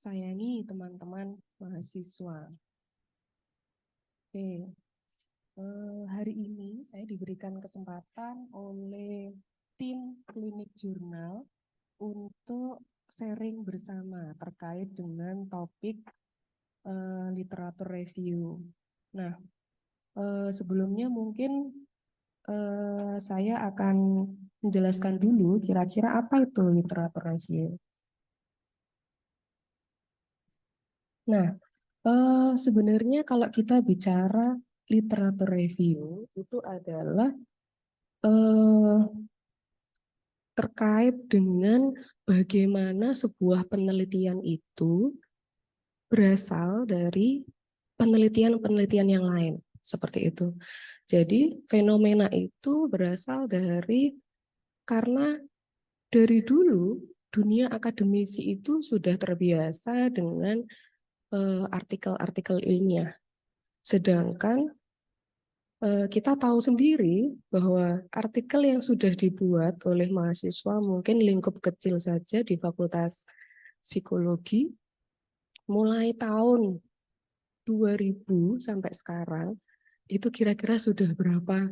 sayangi teman-teman mahasiswa. Oke, hari ini saya diberikan kesempatan oleh tim Klinik Jurnal untuk sharing bersama terkait dengan topik literatur review. Nah, sebelumnya mungkin saya akan menjelaskan dulu kira-kira apa itu literatur review. Nah, sebenarnya kalau kita bicara literatur review itu adalah eh, terkait dengan bagaimana sebuah penelitian itu berasal dari penelitian-penelitian yang lain, seperti itu. Jadi fenomena itu berasal karena dari dulu dunia akademisi itu sudah terbiasa dengan artikel-artikel ilmiah. Sedangkan kita tahu sendiri bahwa artikel yang sudah dibuat oleh mahasiswa mungkin lingkup kecil saja di Fakultas Psikologi mulai tahun 2000 sampai sekarang itu kira-kira sudah berapa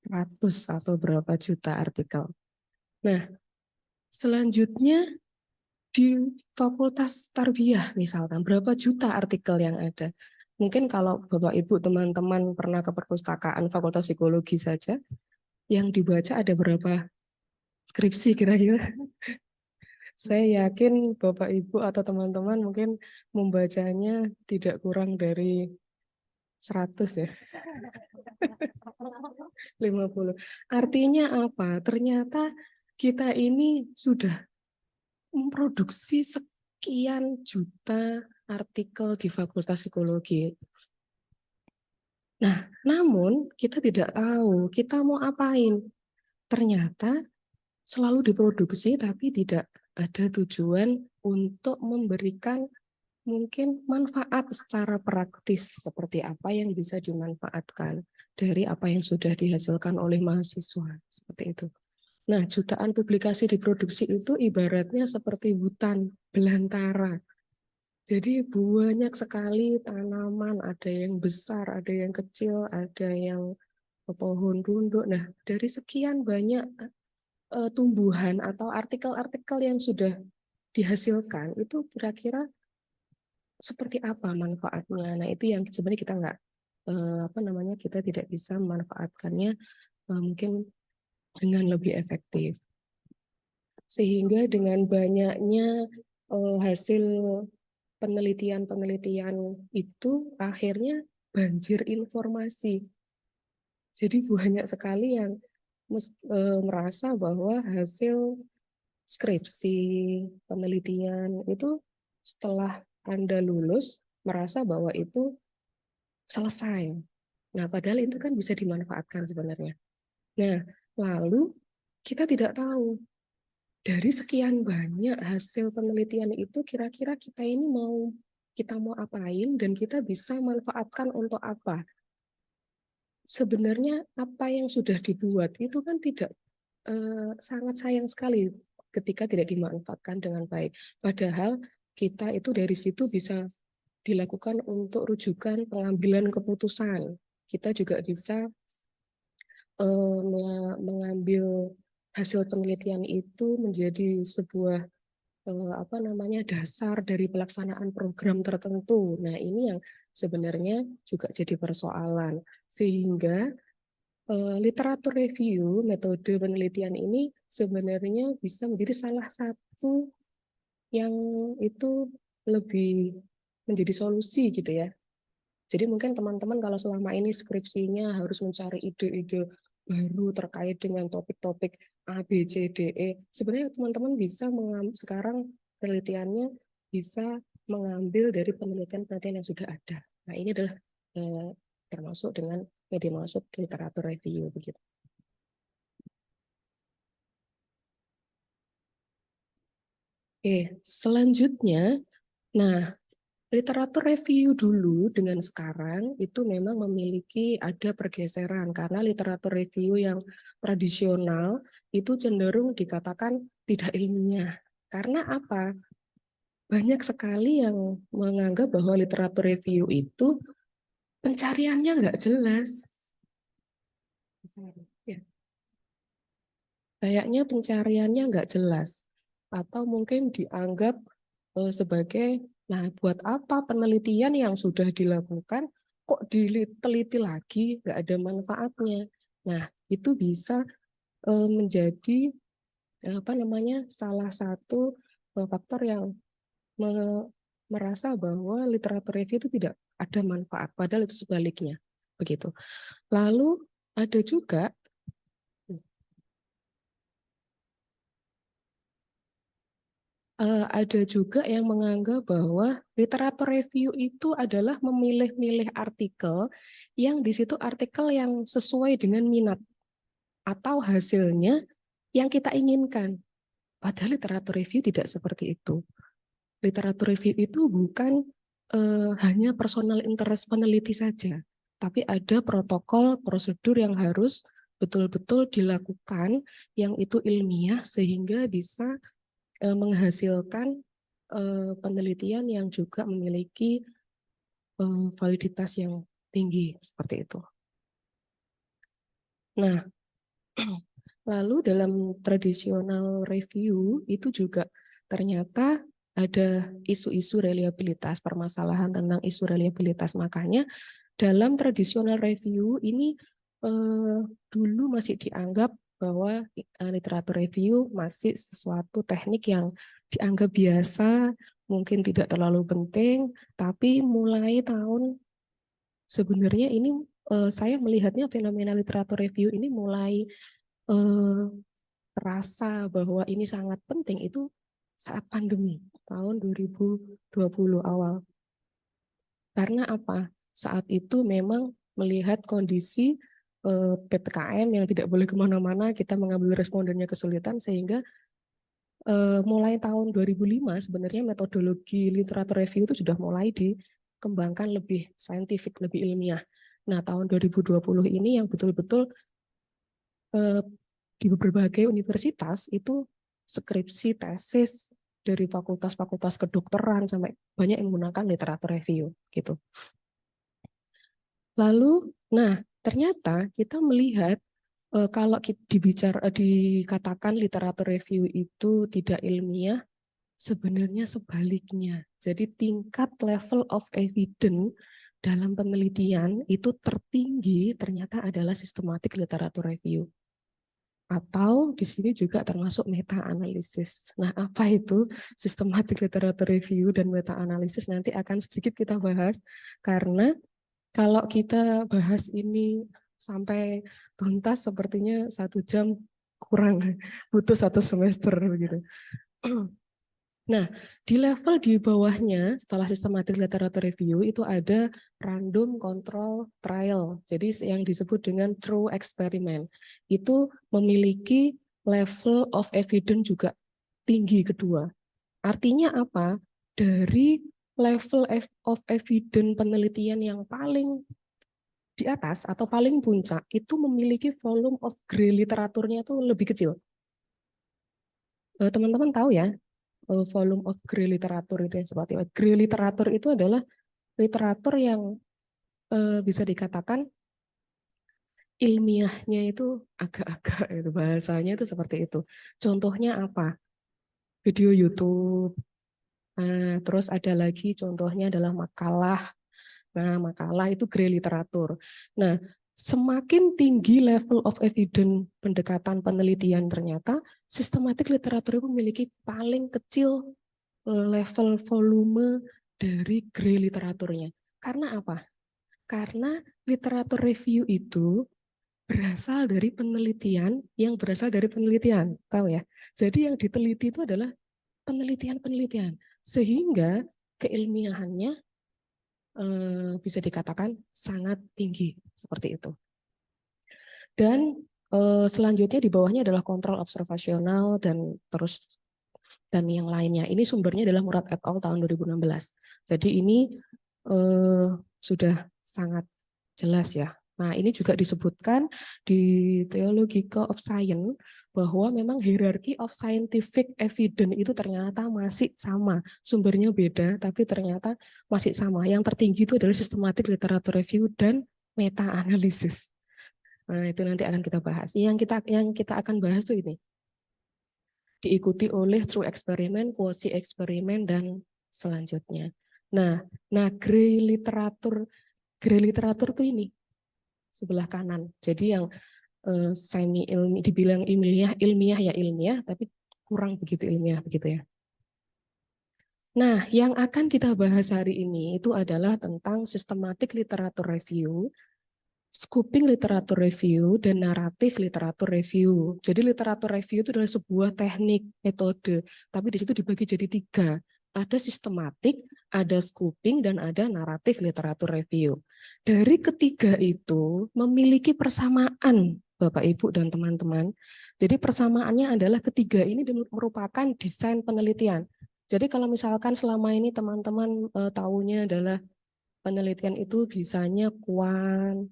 ratus atau berapa juta artikel. Nah, selanjutnya di Fakultas Tarbiyah misalkan berapa juta artikel yang ada. Mungkin kalau Bapak Ibu teman-teman pernah ke perpustakaan Fakultas Psikologi saja, yang dibaca ada berapa skripsi kira-kira? Saya yakin Bapak Ibu atau teman-teman mungkin membacanya tidak kurang dari 100 ya. 50. Artinya apa? Ternyata kita ini sudah memproduksi sekian juta artikel di Fakultas Psikologi. Nah, namun kita tidak tahu kita mau apain. Ternyata selalu diproduksi tapi tidak ada tujuan untuk memberikan mungkin manfaat secara praktis seperti apa yang bisa dimanfaatkan dari apa yang sudah dihasilkan oleh mahasiswa seperti itu. Nah, jutaan publikasi diproduksi itu ibaratnya seperti hutan belantara. Jadi banyak sekali tanaman, ada yang besar, ada yang kecil, ada yang pohon tunduk. Nah, dari sekian banyak tumbuhan atau artikel-artikel yang sudah dihasilkan, itu kira-kira seperti apa manfaatnya. Nah, itu yang sebenarnya kita nggak kita tidak bisa memanfaatkannya mungkin dengan lebih efektif. Sehingga dengan banyaknya hasil penelitian-penelitian itu akhirnya banjir informasi. Jadi banyak sekali yang merasa bahwa hasil skripsi, penelitian itu setelah Anda lulus merasa bahwa itu selesai. Nah, padahal itu kan bisa dimanfaatkan sebenarnya. Nah, lalu kita tidak tahu dari sekian banyak hasil penelitian itu kira-kira kita mau apain dan kita bisa manfaatkan untuk apa. Sebenarnya apa yang sudah dibuat itu kan tidak sangat sayang sekali ketika tidak dimanfaatkan dengan baik. Padahal kita itu dari situ bisa dilakukan untuk rujukan pengambilan keputusan. Kita juga bisa mengambil hasil penelitian itu menjadi sebuah dasar dari pelaksanaan program tertentu. Nah, ini yang sebenarnya juga jadi persoalan. Sehingga literatur review, metode penelitian ini sebenarnya bisa menjadi salah satu yang itu lebih menjadi solusi gitu ya. Jadi mungkin teman-teman kalau selama ini skripsinya harus mencari ide-ide baru terkait dengan topik-topik A, B, C, D, E. Sebenarnya teman-teman bisa sekarang penelitiannya bisa mengambil dari penelitian-penelitian yang sudah ada. Nah, ini adalah termasuk dengan yang dimaksud literatur review begitu. Oke, selanjutnya, nah literatur review dulu dengan sekarang itu memang memiliki ada pergeseran karena literatur review yang tradisional itu cenderung dikatakan tidak ilmiah. Karena apa? banyak sekali yang menganggap bahwa literatur review itu pencariannya nggak jelas. Ya, kayaknya pencariannya nggak jelas. Atau mungkin dianggap sebagai, nah buat apa penelitian yang sudah dilakukan kok diteliti lagi, nggak ada manfaatnya. Nah, itu bisa menjadi apa namanya salah satu faktor yang merasa bahwa literatur review itu tidak ada manfaat, padahal itu sebaliknya, begitu. Lalu ada juga yang menganggap bahwa literatur review itu adalah memilih-milih artikel yang di situ artikel yang sesuai dengan minat atau hasilnya yang kita inginkan. Padahal literatur review tidak seperti itu. Literatur review itu bukan hanya personal interest peneliti saja, tapi ada protokol, prosedur yang harus betul-betul dilakukan yang itu ilmiah sehingga bisa menghasilkan penelitian yang juga memiliki validitas yang tinggi seperti itu. Nah, lalu dalam tradisional review itu juga ternyata ada isu-isu reliabilitas, permasalahan tentang isu reliabilitas. Makanya dalam tradisional review ini dulu masih dianggap bahwa literatur review masih sesuatu teknik yang dianggap biasa, mungkin tidak terlalu penting, tapi mulai tahun sebenarnya ini saya melihatnya fenomena literatur review ini mulai terasa bahwa ini sangat penting itu saat pandemi tahun 2020 awal. Karena apa? Saat itu memang melihat kondisi PPKM yang tidak boleh kemana-mana, kita mengambil respondennya kesulitan, sehingga mulai tahun 2005 sebenarnya metodologi literatur review itu sudah mulai dikembangkan lebih saintifik, lebih ilmiah. Nah, tahun 2020 ini yang betul-betul di berbagai universitas itu skripsi, tesis dari fakultas-fakultas kedokteran sampai banyak yang menggunakan literatur review gitu. Lalu, nah ternyata kita melihat kalau dikatakan literatur review itu tidak ilmiah, sebenarnya sebaliknya. Jadi tingkat level of evidence dalam penelitian itu tertinggi ternyata adalah systematic literatur review. Atau di sini juga termasuk meta-analisis. Nah, apa itu systematic literature review dan meta-analisis nanti akan sedikit kita bahas, karena kalau kita bahas ini sampai tuntas sepertinya 1 jam kurang, butuh 1 semester begitu. Nah, di level di bawahnya setelah systematic literature review itu ada random control trial. Jadi yang disebut dengan true experiment. Itu memiliki level of evidence juga tinggi kedua. Artinya apa? Dari level of evidence penelitian yang paling di atas atau paling puncak itu memiliki volume of gray literaturnya itu lebih kecil. Teman-teman tahu ya, volume of grey literatur itu yang seperti apa. Grey literatur itu adalah literatur yang bisa dikatakan ilmiahnya itu agak-agak itu bahasanya itu seperti itu. Contohnya apa? Video YouTube. Nah, terus ada lagi contohnya adalah makalah. Nah, makalah itu grey literatur. Nah, semakin tinggi level of evidence pendekatan penelitian ternyata sistematik literatur itu memiliki paling kecil level volume dari grey literaturnya. Karena apa? Karena literatur review itu berasal dari penelitian yang berasal dari penelitian, tahu ya? Jadi yang diteliti itu adalah penelitian-penelitian, sehingga keilmiahannya bisa dikatakan sangat tinggi seperti itu. Dan selanjutnya di bawahnya adalah kontrol observasional dan terus dan yang lainnya. Ini sumbernya adalah Murad et al. Tahun 2016. Jadi ini sudah sangat jelas ya Nah, ini juga disebutkan di Theological of Science bahwa memang hierarchy of scientific evidence itu ternyata masih sama. Sumbernya beda, tapi ternyata masih sama. Yang tertinggi itu adalah systematic literature review dan meta-analisis. Nah, itu nanti akan kita bahas. Yang kita akan bahas tuh ini. Diikuti oleh true eksperimen, quasi eksperimen, dan selanjutnya. Nah, grey literatur tuh ini sebelah kanan. Jadi yang semi ilmiah, dibilang ilmiah ya ilmiah, tapi kurang begitu ilmiah begitu ya. Nah, yang akan kita bahas hari ini itu adalah tentang systematic literature review, scoping literatur review, dan naratif literatur review. Jadi literatur review itu adalah sebuah teknik, metode, tapi di situ dibagi jadi 3. Ada sistematik, ada scoping, dan ada naratif literatur review. Dari ketiga itu memiliki persamaan, Bapak, Ibu, dan teman-teman. Jadi persamaannya adalah ketiga ini merupakan desain penelitian. Jadi kalau misalkan selama ini teman-teman tahunya adalah penelitian itu bisanya kual,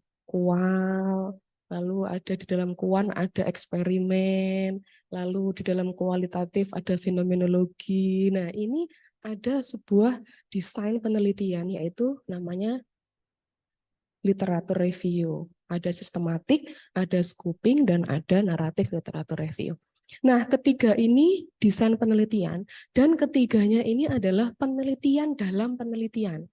lalu ada di dalam kuan ada eksperimen, lalu di dalam kualitatif ada fenomenologi. Nah, ini ada sebuah desain penelitian yaitu namanya literatur review. Ada sistematik, ada scoping, dan ada naratif literatur review. Nah, ketiga ini desain penelitian, dan ketiganya ini adalah penelitian dalam penelitian.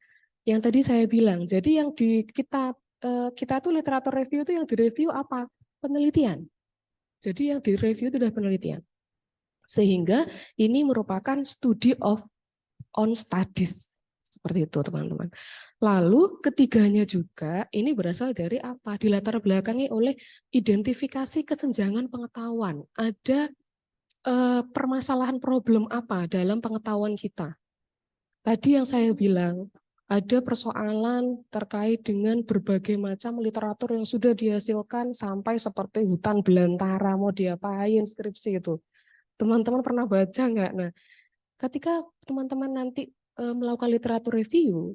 Yang tadi saya bilang, jadi yang kita tuh literatur review itu yang direview apa? Penelitian. Jadi yang direview itu adalah penelitian. Sehingga ini merupakan study of on studies. Seperti itu, teman-teman. Lalu ketiganya juga ini berasal dari apa? Dilatar belakangi oleh identifikasi kesenjangan pengetahuan. Ada permasalahan problem apa dalam pengetahuan kita? Tadi yang saya bilang, ada persoalan terkait dengan berbagai macam literatur yang sudah dihasilkan sampai seperti hutan belantara, mau diapain skripsi itu. Teman-teman pernah baca nggak? Nah, ketika teman-teman nanti melakukan literatur review,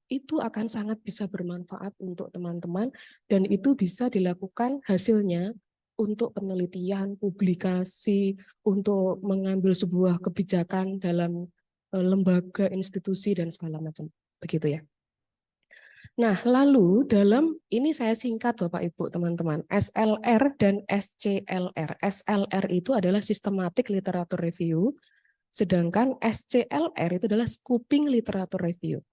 itu akan sangat bisa bermanfaat untuk teman-teman dan itu bisa dilakukan hasilnya untuk penelitian, publikasi, untuk mengambil sebuah kebijakan dalam lembaga, institusi, dan segala macam. Begitu ya. Nah, lalu dalam ini saya singkat Bapak Ibu teman-teman, SLR dan SCLR. SLR itu adalah Systematic Literature Review, sedangkan SCLR itu adalah Scoping Literature Review.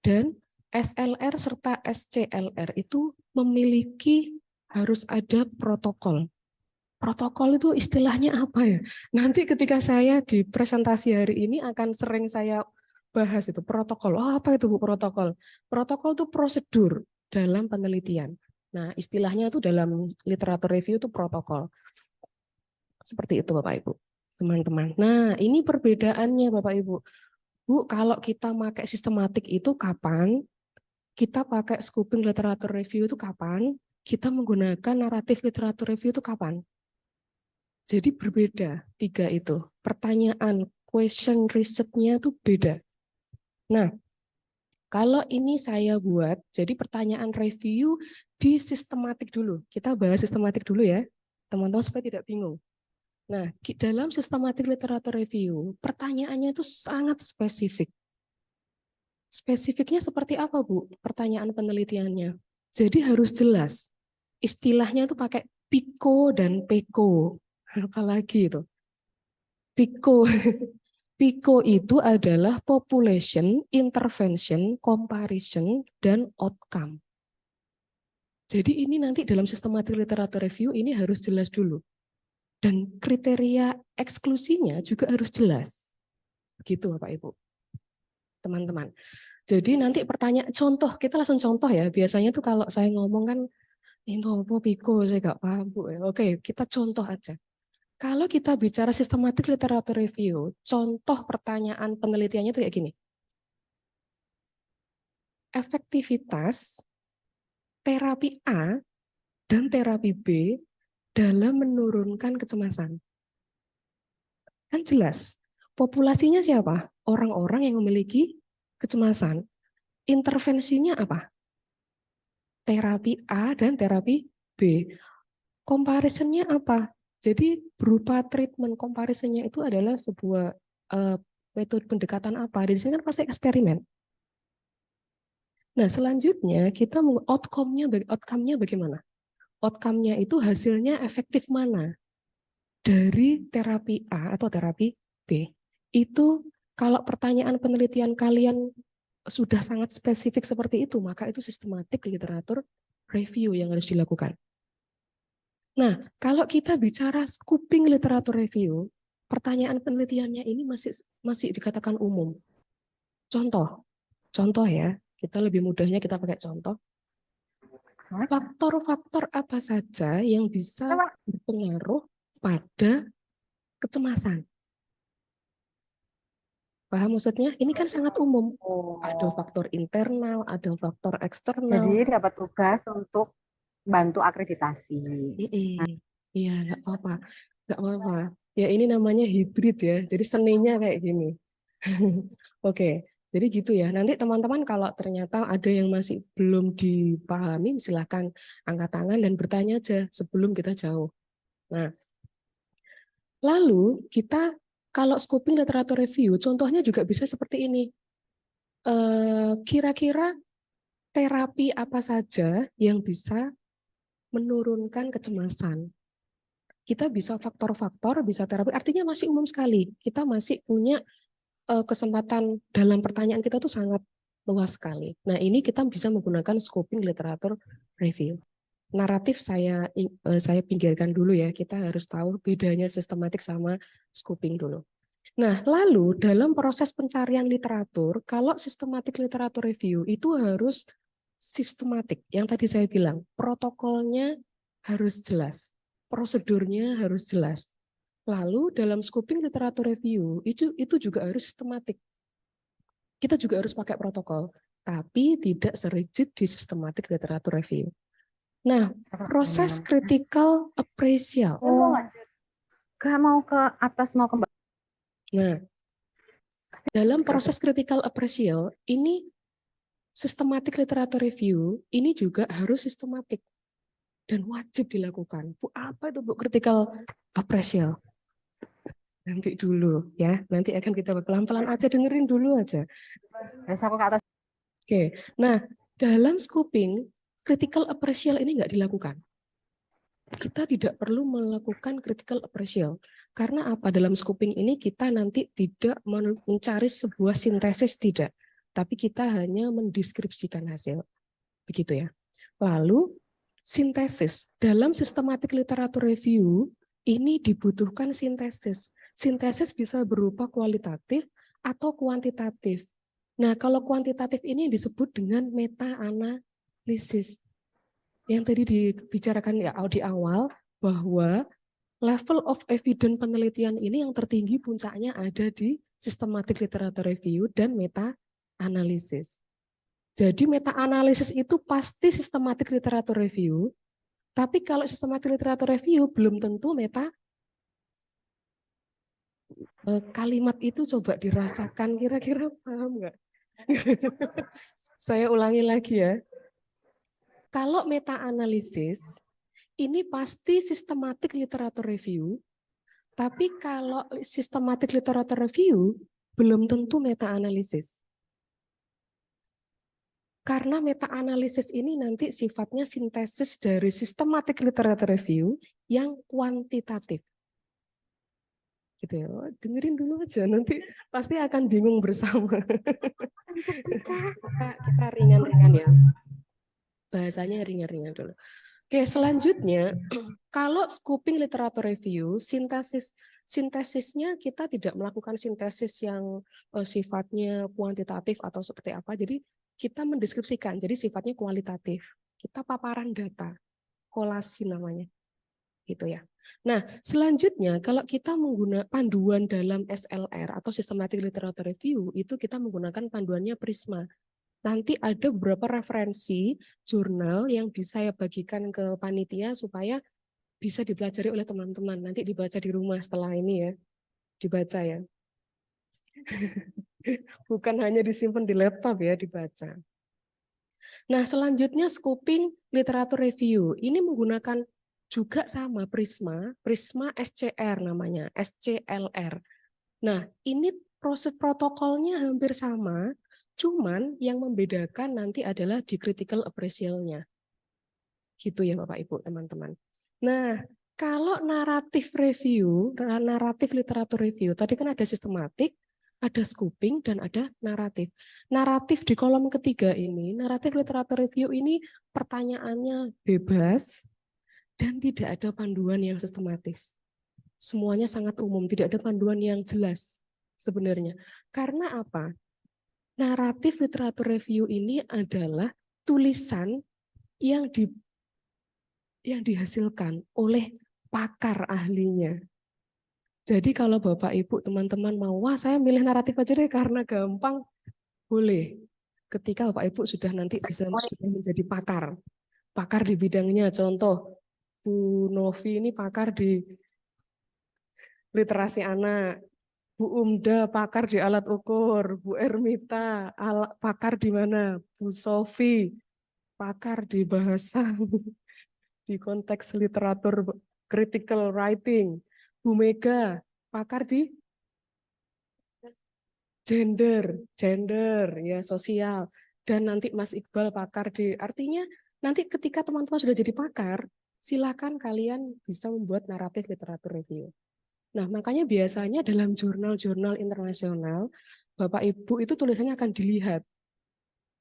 Dan SLR serta SCLR itu memiliki harus ada protokol. Protokol itu istilahnya apa ya? Nanti ketika saya di presentasi hari ini akan sering saya bahas itu protokol. Oh, apa itu Bu protokol? Protokol itu prosedur dalam penelitian. Nah, istilahnya itu dalam literatur review itu protokol. Seperti itu Bapak Ibu, teman-teman. Nah, ini perbedaannya Bapak Ibu. Bu, kalau kita pakai sistematik itu kapan? Kita pakai scoping literatur review itu kapan? Kita menggunakan naratif literatur review itu kapan? Jadi berbeda 3 itu. Pertanyaan, question risetnya itu beda. Nah, kalau ini saya buat, jadi pertanyaan review di sistematik dulu. Kita bahas sistematik dulu ya, teman-teman supaya tidak bingung. Nah, dalam sistematik literatur review, pertanyaannya itu sangat spesifik. Spesifiknya seperti apa, Bu? Pertanyaan penelitiannya. Jadi harus jelas. Istilahnya itu pakai PICO dan PECO. Apalagi itu. PICO. PICO itu adalah population, intervention, comparison, dan outcome. Jadi ini nanti dalam systematic literature review ini harus jelas dulu. Dan kriteria eksklusinya juga harus jelas. Begitu Bapak Ibu. Teman-teman. Jadi nanti pertanyaan, contoh, kita langsung contoh ya. Biasanya tuh kalau saya ngomong kan, ini apa PICO, saya nggak paham Bu. Oke, kita contoh aja. Kalau kita bicara systematic literature review, contoh pertanyaan penelitiannya itu kayak gini. Efektivitas terapi A dan terapi B dalam menurunkan kecemasan. Kan jelas, populasinya siapa? Orang-orang yang memiliki kecemasan. Intervensinya apa? terapi A dan terapi B. Comparisonnya apa? Jadi berupa treatment, comparisonnya itu adalah sebuah metode pendekatan apa? Di sini kan pasti eksperimen. Nah, selanjutnya kita outcome-nya bagaimana? Outcome-nya itu hasilnya efektif mana? Dari terapi A atau terapi B. Itu kalau pertanyaan penelitian kalian sudah sangat spesifik seperti itu, maka itu sistematik literatur review yang harus dilakukan. Nah, kalau kita bicara scoping literatur review, pertanyaan penelitiannya ini masih dikatakan umum. Contoh ya, kita lebih mudahnya kita pakai contoh. Faktor-faktor apa saja yang bisa berpengaruh pada kecemasan? Paham maksudnya? Ini kan sangat umum. Ada faktor internal, ada faktor eksternal. Jadi dapat tugas untuk bantu akreditasi. Iya, nggak apa-apa. Nggak apa-apa. Ya ini namanya hibrid ya. Jadi seninya kayak gini. Oke, jadi gitu ya. Nanti teman-teman kalau ternyata ada yang masih belum dipahami, silahkan angkat tangan dan bertanya aja sebelum kita jauh. Nah, lalu kita kalau scoping literatur review, contohnya juga bisa seperti ini. Kira-kira terapi apa saja yang bisa menurunkan kecemasan? Kita bisa faktor-faktor, bisa terapi, artinya masih umum sekali. Kita masih punya kesempatan dalam pertanyaan kita tuh sangat luas sekali. Nah, ini kita bisa menggunakan scoping literatur review. Naratif saya pinggirkan dulu ya. Kita harus tahu bedanya sistematik sama scoping dulu. Nah, lalu dalam proses pencarian literatur, kalau sistematik literatur review itu harus sistematik. Yang tadi saya bilang, protokolnya harus jelas, prosedurnya harus jelas. Lalu dalam scoping literatur review itu juga harus sistematik. Kita juga harus pakai protokol, tapi tidak serigid di sistematik literatur review. Nah, proses critical appraisal. Gak mau ke atas, mau ke bawah. Nah, dalam proses critical appraisal ini sistematik literatur review ini juga harus sistematik dan wajib dilakukan. Apa itu Bu critical appraisal? Nanti dulu ya, nanti akan kita pelan-pelan aja, dengerin dulu aja. Aku ke atas. Oke, nah dalam scoping critical appraisal ini nggak dilakukan. Kita tidak perlu melakukan critical appraisal karena apa? Dalam scoping ini kita nanti tidak mencari sebuah sintesis, tidak, tapi kita hanya mendeskripsikan hasil, begitu ya. Lalu sintesis dalam sistematik literatur review ini dibutuhkan sintesis. Sintesis bisa berupa kualitatif atau kuantitatif. Nah, kalau kuantitatif ini disebut dengan meta-analisis. Yang tadi dibicarakan ya di awal, bahwa level of evidence penelitian ini yang tertinggi puncaknya ada di systematic literature review dan meta-analisis. Jadi meta-analisis itu pasti systematic literature review, tapi kalau systematic literature review belum tentu meta. Kalimat itu coba dirasakan, kira-kira paham nggak? Saya ulangi lagi ya. Kalau meta-analisis, ini pasti systematic literature review, tapi kalau systematic literature review, belum tentu meta-analisis. Karena meta-analisis ini nanti sifatnya sintesis dari systematic literature review yang kuantitatif. Gitu ya, dengerin dulu aja, nanti pasti akan bingung bersama. kita ringan-ringan ya. Bahasanya ringan-ringan dulu. Oke, selanjutnya kalau scoping literatur review, sintesisnya kita tidak melakukan sintesis yang sifatnya kuantitatif atau seperti apa. Jadi kita mendeskripsikan, jadi sifatnya kualitatif. Kita paparan data, kolasi namanya, gitu ya. Nah, selanjutnya kalau kita menggunakan panduan dalam SLR atau Systematic Literature Review, itu kita menggunakan panduannya Prisma. Nanti ada beberapa referensi jurnal yang bisa saya bagikan ke panitia supaya bisa dipelajari oleh teman-teman. Nanti dibaca di rumah setelah ini ya. Dibaca ya. Bukan hanya disimpan di laptop ya, dibaca. Nah, selanjutnya scoping literatur review. Ini menggunakan juga sama Prisma SCR namanya, SCLR. Nah, ini proses protokolnya hampir sama, cuman yang membedakan nanti adalah di critical appraisal-nya. Gitu ya Bapak Ibu, teman-teman. Nah, kalau naratif review, naratif literatur review, tadi kan ada sistematik, ada scoping, dan ada naratif. Naratif di kolom ketiga ini, naratif literatur review ini pertanyaannya bebas dan tidak ada panduan yang sistematis. Semuanya sangat umum, tidak ada panduan yang jelas sebenarnya. Karena apa? Naratif literatur review ini adalah tulisan yang dihasilkan oleh pakar ahlinya. Jadi kalau Bapak Ibu teman-teman mau, wah saya milih naratif aja deh karena gampang, boleh. Ketika Bapak Ibu sudah nanti bisa sudah menjadi pakar, pakar di bidangnya. Contoh, Bu Novi ini pakar di literasi anak, Bu Umda pakar di alat ukur, Bu Ermita pakar di mana, Bu Sofi pakar di bahasa di konteks literatur critical writing, Bu Mega pakar di gender ya sosial, dan nanti Mas Iqbal pakar di, artinya nanti ketika teman-teman sudah jadi pakar, silakan kalian bisa membuat naratif literatur review. Nah, makanya biasanya dalam jurnal-jurnal internasional, Bapak Ibu itu tulisannya akan dilihat.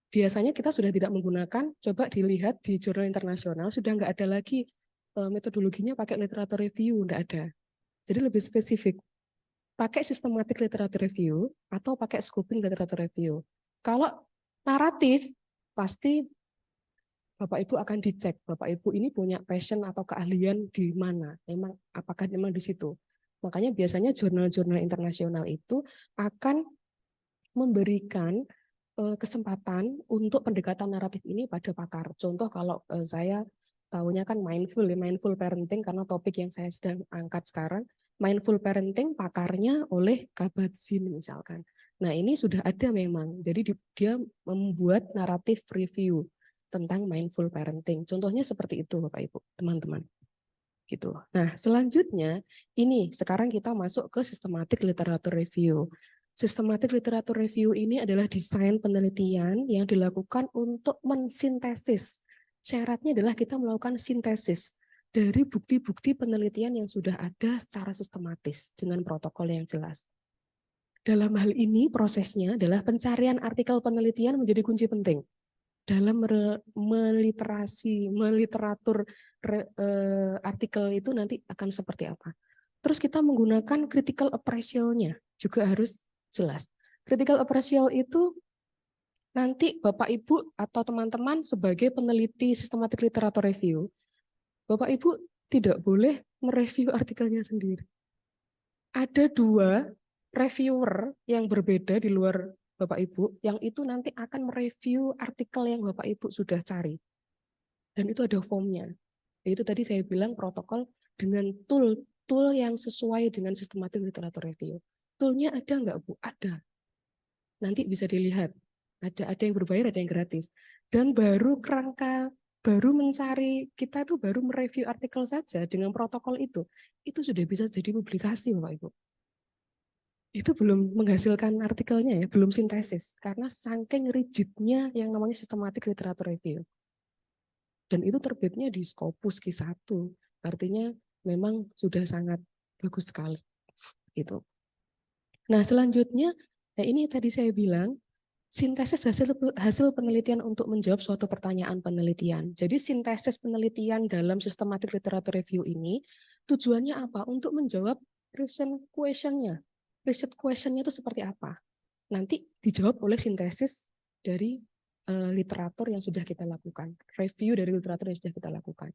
Biasanya kita sudah tidak menggunakan, coba dilihat di jurnal internasional, sudah nggak ada lagi metodologinya pakai literatur review, nggak ada. Jadi lebih spesifik, pakai sistematik literatur review atau pakai scoping literatur review. Kalau naratif, pasti Bapak Ibu akan dicek, Bapak Ibu ini punya passion atau keahlian di mana, apakah memang di situ. Makanya biasanya jurnal-jurnal internasional itu akan memberikan kesempatan untuk pendekatan naratif ini pada pakar. Contoh kalau saya tahunya kan mindful parenting karena topik yang saya sedang angkat sekarang, mindful parenting pakarnya oleh Kabat-Zinn misalkan. Nah ini sudah ada memang, jadi dia membuat naratif review tentang mindful parenting. Contohnya seperti itu Bapak Ibu, teman-teman. Gitu. Nah, selanjutnya ini sekarang kita masuk ke sistematik literatur review. Sistematik literatur review ini adalah desain penelitian yang dilakukan untuk mensintesis. Syaratnya adalah kita melakukan sintesis dari bukti-bukti penelitian yang sudah ada secara sistematis dengan protokol yang jelas. Dalam hal ini prosesnya adalah pencarian artikel penelitian menjadi kunci penting dalam meliteratur artikel itu nanti akan seperti apa. Terus kita menggunakan critical appraisal-nya juga harus jelas. Critical appraisal itu nanti Bapak Ibu atau teman-teman sebagai peneliti sistematik literatur review, Bapak Ibu tidak boleh mereview artikelnya sendiri. Ada dua reviewer yang berbeda di luar Bapak Ibu, yang itu nanti akan mereview artikel yang Bapak Ibu sudah cari. Dan itu ada formnya. Itu tadi saya bilang protokol dengan tool yang sesuai dengan sistematik literatur review. Toolnya ada nggak Bu? Ada. Nanti bisa dilihat. Ada yang berbayar, ada yang gratis. Dan baru mencari, kita tuh baru mereview artikel saja dengan protokol itu sudah bisa jadi publikasi Bapak Ibu. Itu belum menghasilkan artikelnya ya, belum sintesis. Karena saking rigidnya yang namanya sistematik literatur review. Dan itu terbitnya di Scopus Q1. Artinya memang sudah sangat bagus sekali. Itu. Nah, selanjutnya, nah ini tadi saya bilang, sintesis hasil penelitian untuk menjawab suatu pertanyaan penelitian. Jadi sintesis penelitian dalam sistematik literatur review ini tujuannya apa? Untuk menjawab research question-nya. Research question-nya itu seperti apa? Nanti dijawab oleh sintesis dari literatur yang sudah kita lakukan. Review dari literatur yang sudah kita lakukan.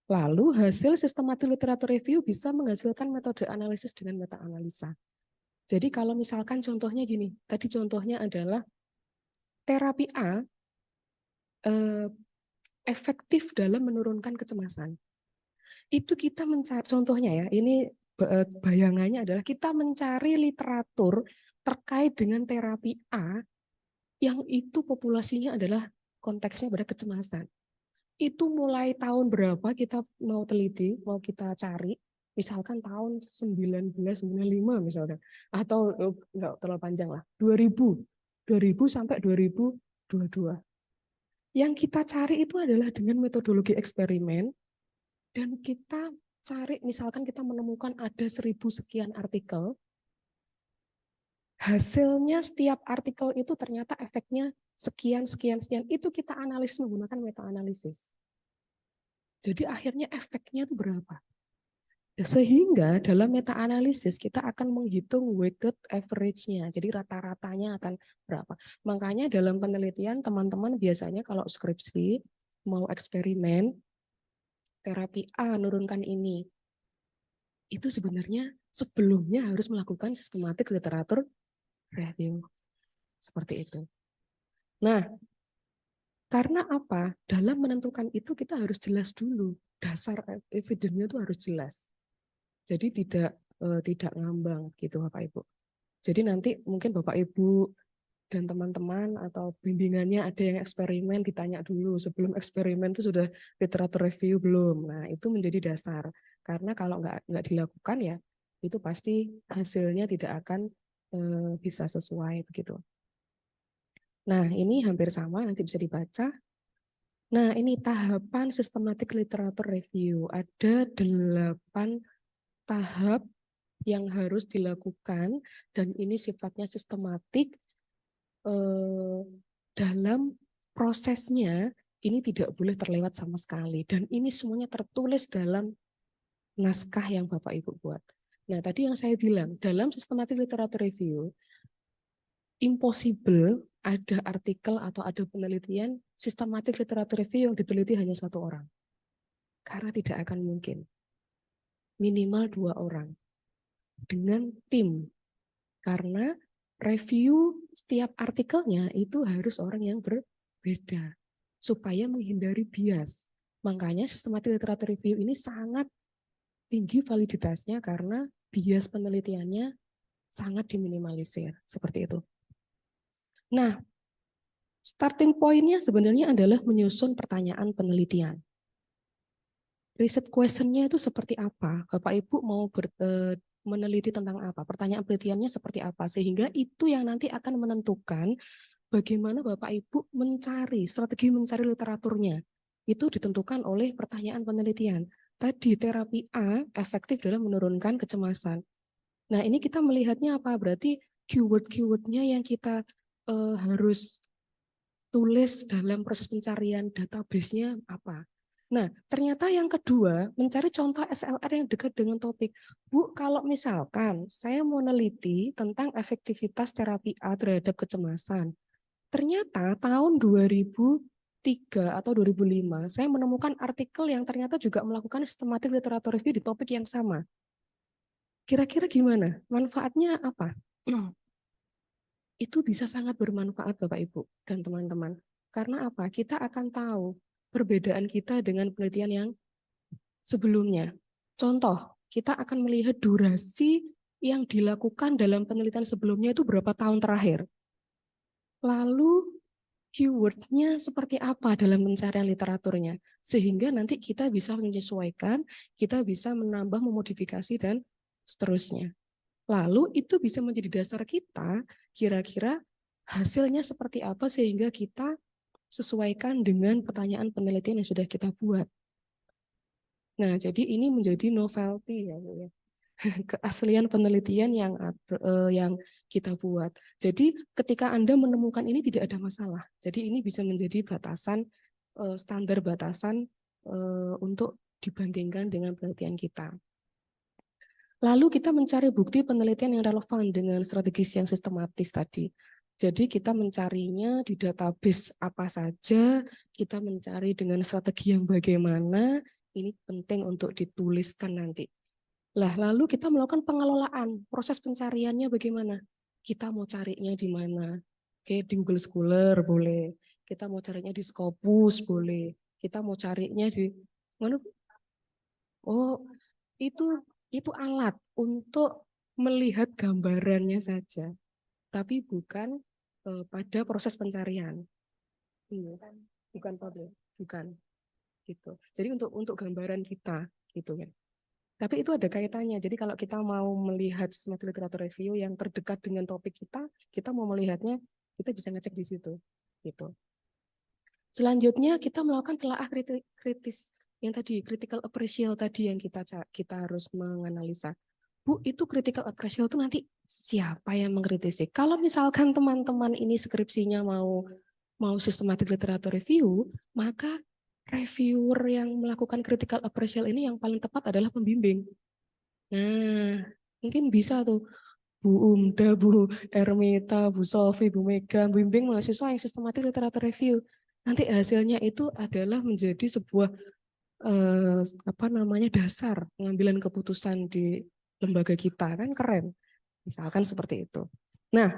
Lalu hasil sistematik literatur review bisa menghasilkan metode analisis dengan meta-analisa. Jadi kalau misalkan contohnya gini, tadi contohnya adalah terapi A efektif dalam menurunkan kecemasan. Itu kita mencari, contohnya ya, ini bayangannya adalah kita mencari literatur terkait dengan terapi A yang itu populasinya adalah konteksnya pada kecemasan. Itu mulai tahun berapa kita mau teliti, mau kita cari, misalkan tahun 1995 misalnya, atau enggak terlalu panjang lah, 2000 sampai 2022. Yang kita cari itu adalah dengan metodologi eksperimen, dan kita cari, misalkan kita menemukan ada 1000 sekian artikel, hasilnya setiap artikel itu ternyata efeknya sekian, sekian, sekian, itu kita analisis menggunakan meta-analisis. Jadi akhirnya efeknya itu berapa? Sehingga dalam meta-analisis kita akan menghitung weighted average-nya. Jadi rata-ratanya akan berapa. Makanya dalam penelitian teman-teman biasanya kalau skripsi, mau eksperimen, terapi A nurunkan ini. Itu sebenarnya sebelumnya harus melakukan systematic literature review. Seperti itu. Nah, karena apa? Dalam menentukan itu kita harus jelas dulu. Dasar evidence-nya itu harus jelas. Jadi tidak ngambang gitu Bapak Ibu. Jadi nanti mungkin Bapak Ibu dan teman-teman atau bimbingannya ada yang eksperimen, ditanya dulu sebelum eksperimen itu sudah literatur review belum. Nah itu menjadi dasar. Karena kalau nggak dilakukan ya itu pasti hasilnya tidak akan bisa sesuai begitu. Nah ini hampir sama, nanti bisa dibaca. Nah ini tahapan systematic literature review. Ada 8 tahap yang harus dilakukan, dan ini sifatnya sistematik. Dalam prosesnya ini tidak boleh terlewat sama sekali, dan ini semuanya tertulis dalam naskah yang Bapak Ibu buat. Nah tadi yang saya bilang, dalam systematic literature review impossible ada artikel atau ada penelitian systematic literature review yang diteliti hanya 1 orang, karena tidak akan mungkin. Minimal 2 orang dengan tim, karena review setiap artikelnya itu harus orang yang berbeda supaya menghindari bias. Makanya systematic literature review ini sangat tinggi validitasnya karena bias penelitiannya sangat diminimalisir. Seperti itu. Nah, starting point-nya sebenarnya adalah menyusun pertanyaan penelitian. Riset question-nya itu seperti apa? Bapak Ibu mau meneliti tentang apa? Pertanyaan penelitiannya seperti apa? Sehingga itu yang nanti akan menentukan bagaimana Bapak Ibu mencari, strategi mencari literaturnya. Itu ditentukan oleh pertanyaan penelitian. Tadi terapi A efektif dalam menurunkan kecemasan. Nah ini kita melihatnya apa? Berarti keyword-keywordnya yang kita harus tulis dalam proses pencarian database-nya apa. Nah, ternyata yang kedua, mencari contoh SLR yang dekat dengan topik. Bu, kalau misalkan saya mau meneliti tentang efektivitas terapi A terhadap kecemasan, ternyata tahun 2003 atau 2005, saya menemukan artikel yang ternyata juga melakukan systematic literature review di topik yang sama. Kira-kira gimana? Manfaatnya apa? Itu bisa sangat bermanfaat Bapak Ibu dan teman-teman. Karena apa? Kita akan tahu perbedaan kita dengan penelitian yang sebelumnya. Contoh, kita akan melihat durasi yang dilakukan dalam penelitian sebelumnya itu berapa tahun terakhir. Lalu keyword-nya seperti apa dalam pencarian literaturnya. Sehingga nanti kita bisa menyesuaikan, kita bisa menambah, memodifikasi, dan seterusnya. Lalu itu bisa menjadi dasar kita, kira-kira hasilnya seperti apa sehingga kita sesuaikan dengan pertanyaan penelitian yang sudah kita buat. Nah, jadi ini menjadi novelty ya, Bu ya. Keaslian penelitian yang kita buat. Jadi ketika Anda menemukan ini tidak ada masalah. Jadi ini bisa menjadi batasan standar batasan untuk dibandingkan dengan penelitian kita. Lalu kita mencari bukti penelitian yang relevan dengan strategis yang sistematis tadi. Jadi kita mencarinya di database apa saja, kita mencari dengan strategi yang bagaimana, ini penting untuk dituliskan nanti. Lah, lalu kita melakukan pengelolaan, proses pencariannya bagaimana? Kita mau carinya di mana? Oke, di Google Scholar boleh. Kita mau carinya di Scopus boleh. Kita mau carinya di mana? Oh, itu alat untuk melihat gambarannya saja, tapi bukan pada proses pencarian. Iya. bukan public, bukan gitu. Jadi untuk gambaran kita gitu kan. Tapi itu ada kaitannya. Jadi kalau kita mau melihat systematic literature review yang terdekat dengan topik kita mau melihatnya, kita bisa ngecek di situ gitu. Selanjutnya kita melakukan telaah kritis yang tadi critical appraisal tadi yang kita harus menganalisa. Bu, itu critical appraisal itu nanti siapa yang mengkritisi? Kalau misalkan teman-teman ini skripsinya mau systematic literature review, maka reviewer yang melakukan critical appraisal ini yang paling tepat adalah pembimbing. Nah, mungkin bisa tuh Bu Umda, Bu Ermita, Bu Sofi, Bu Mega, bimbing mahasiswa yang systematic literature review. Nanti hasilnya itu adalah menjadi sebuah dasar pengambilan keputusan di lembaga kita, kan keren. Misalkan seperti itu. Nah,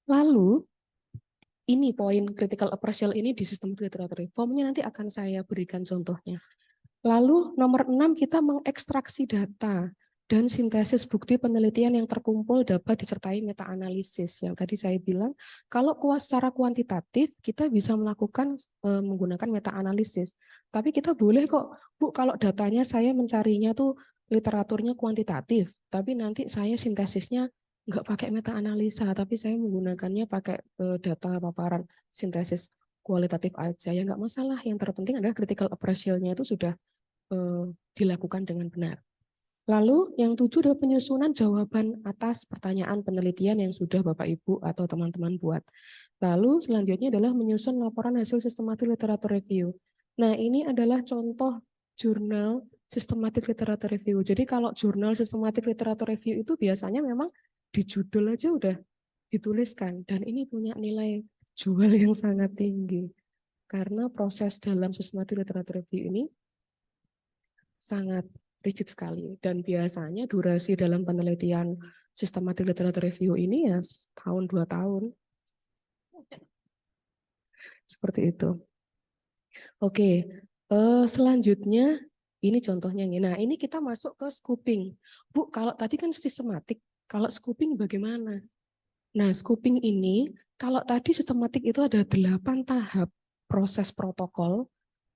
lalu ini poin critical appraisal ini di sistem literature reformnya nanti akan saya berikan contohnya. Lalu nomor 6 kita mengekstraksi data dan sintesis bukti penelitian yang terkumpul dapat disertai meta-analisis. Yang tadi saya bilang, kalau secara kuantitatif kita bisa melakukan menggunakan meta-analisis. Tapi kita boleh kok, Bu, kalau datanya saya mencarinya tuh literaturnya kuantitatif, tapi nanti saya sintesisnya nggak pakai meta-analisa, tapi saya menggunakannya pakai data paparan sintesis kualitatif aja, ya nggak masalah. Yang terpenting adalah critical appraisal-nya itu sudah dilakukan dengan benar. Lalu yang 7 adalah penyusunan jawaban atas pertanyaan penelitian yang sudah Bapak Ibu atau teman-teman buat. Lalu selanjutnya adalah menyusun laporan hasil systematic literature review. Nah, ini adalah contoh jurnal systematic literature review. Jadi kalau jurnal systematic literature review itu biasanya memang di judul aja udah dituliskan, dan ini punya nilai jual yang sangat tinggi. Karena proses dalam systematic literature review ini sangat rigid sekali, dan biasanya durasi dalam penelitian systematic literature review ini ya tahun 2 tahun seperti itu. Oke, selanjutnya ini contohnya. Nah, ini kita masuk ke scoping. Bu, kalau tadi kan sistematik, kalau scoping bagaimana? Nah, scoping ini kalau tadi sistematik itu ada 8 tahap proses protokol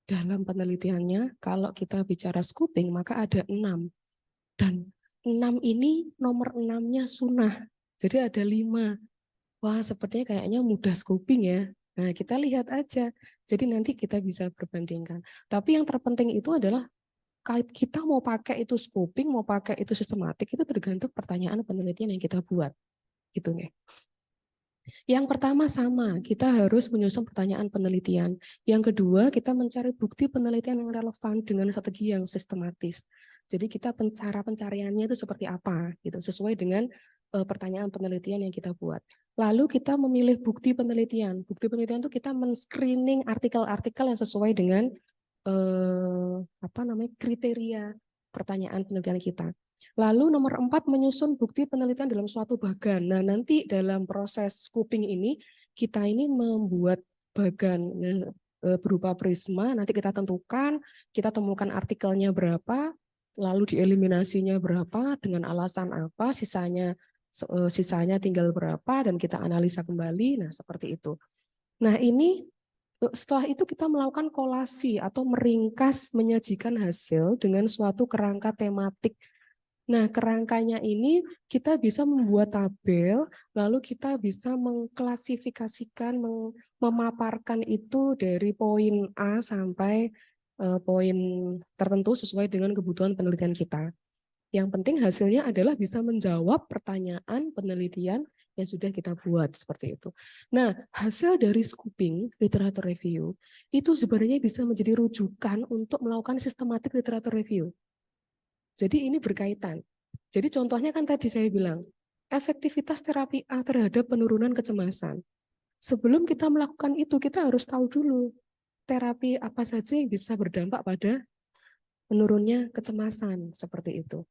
dalam penelitiannya. Kalau kita bicara scoping maka ada 6. Dan 6 ini nomor 6-nya sunnah. Jadi ada 5. Wah, sepertinya kayaknya mudah scoping ya. Nah, kita lihat aja. Jadi nanti kita bisa perbandingkan. Tapi yang terpenting itu adalah kita mau pakai itu scoping, mau pakai itu sistematik, itu tergantung pertanyaan penelitian yang kita buat. Gitu ya. Yang pertama sama, kita harus menyusun pertanyaan penelitian. Yang kedua, kita mencari bukti penelitian yang relevan dengan strategi yang sistematis. Jadi kita cara pencariannya itu seperti apa, gitu, sesuai dengan pertanyaan penelitian yang kita buat. Lalu kita memilih bukti penelitian. Bukti penelitian itu kita men-screening artikel-artikel yang sesuai dengan kriteria pertanyaan penelitian kita. Lalu nomor 4, menyusun bukti penelitian dalam suatu bagan. Nah, nanti dalam proses scoping ini, kita ini membuat bagan berupa prisma, nanti kita tentukan, kita temukan artikelnya berapa, lalu dieliminasinya berapa, dengan alasan apa, sisanya tinggal berapa, dan kita analisa kembali, nah seperti itu. Nah, ini setelah itu kita melakukan kolasi atau meringkas menyajikan hasil dengan suatu kerangka tematik. Nah, kerangkanya ini kita bisa membuat tabel, lalu kita bisa mengklasifikasikan, memaparkan itu dari poin A sampai poin tertentu sesuai dengan kebutuhan penelitian kita. Yang penting hasilnya adalah bisa menjawab pertanyaan penelitian yang sudah kita buat seperti itu. Nah, hasil dari scoping literature review itu sebenarnya bisa menjadi rujukan untuk melakukan systematic literature review. Jadi ini berkaitan. Jadi contohnya kan tadi saya bilang, efektivitas terapi A terhadap penurunan kecemasan. Sebelum kita melakukan itu, kita harus tahu dulu terapi apa saja yang bisa berdampak pada menurunnya kecemasan, seperti itu.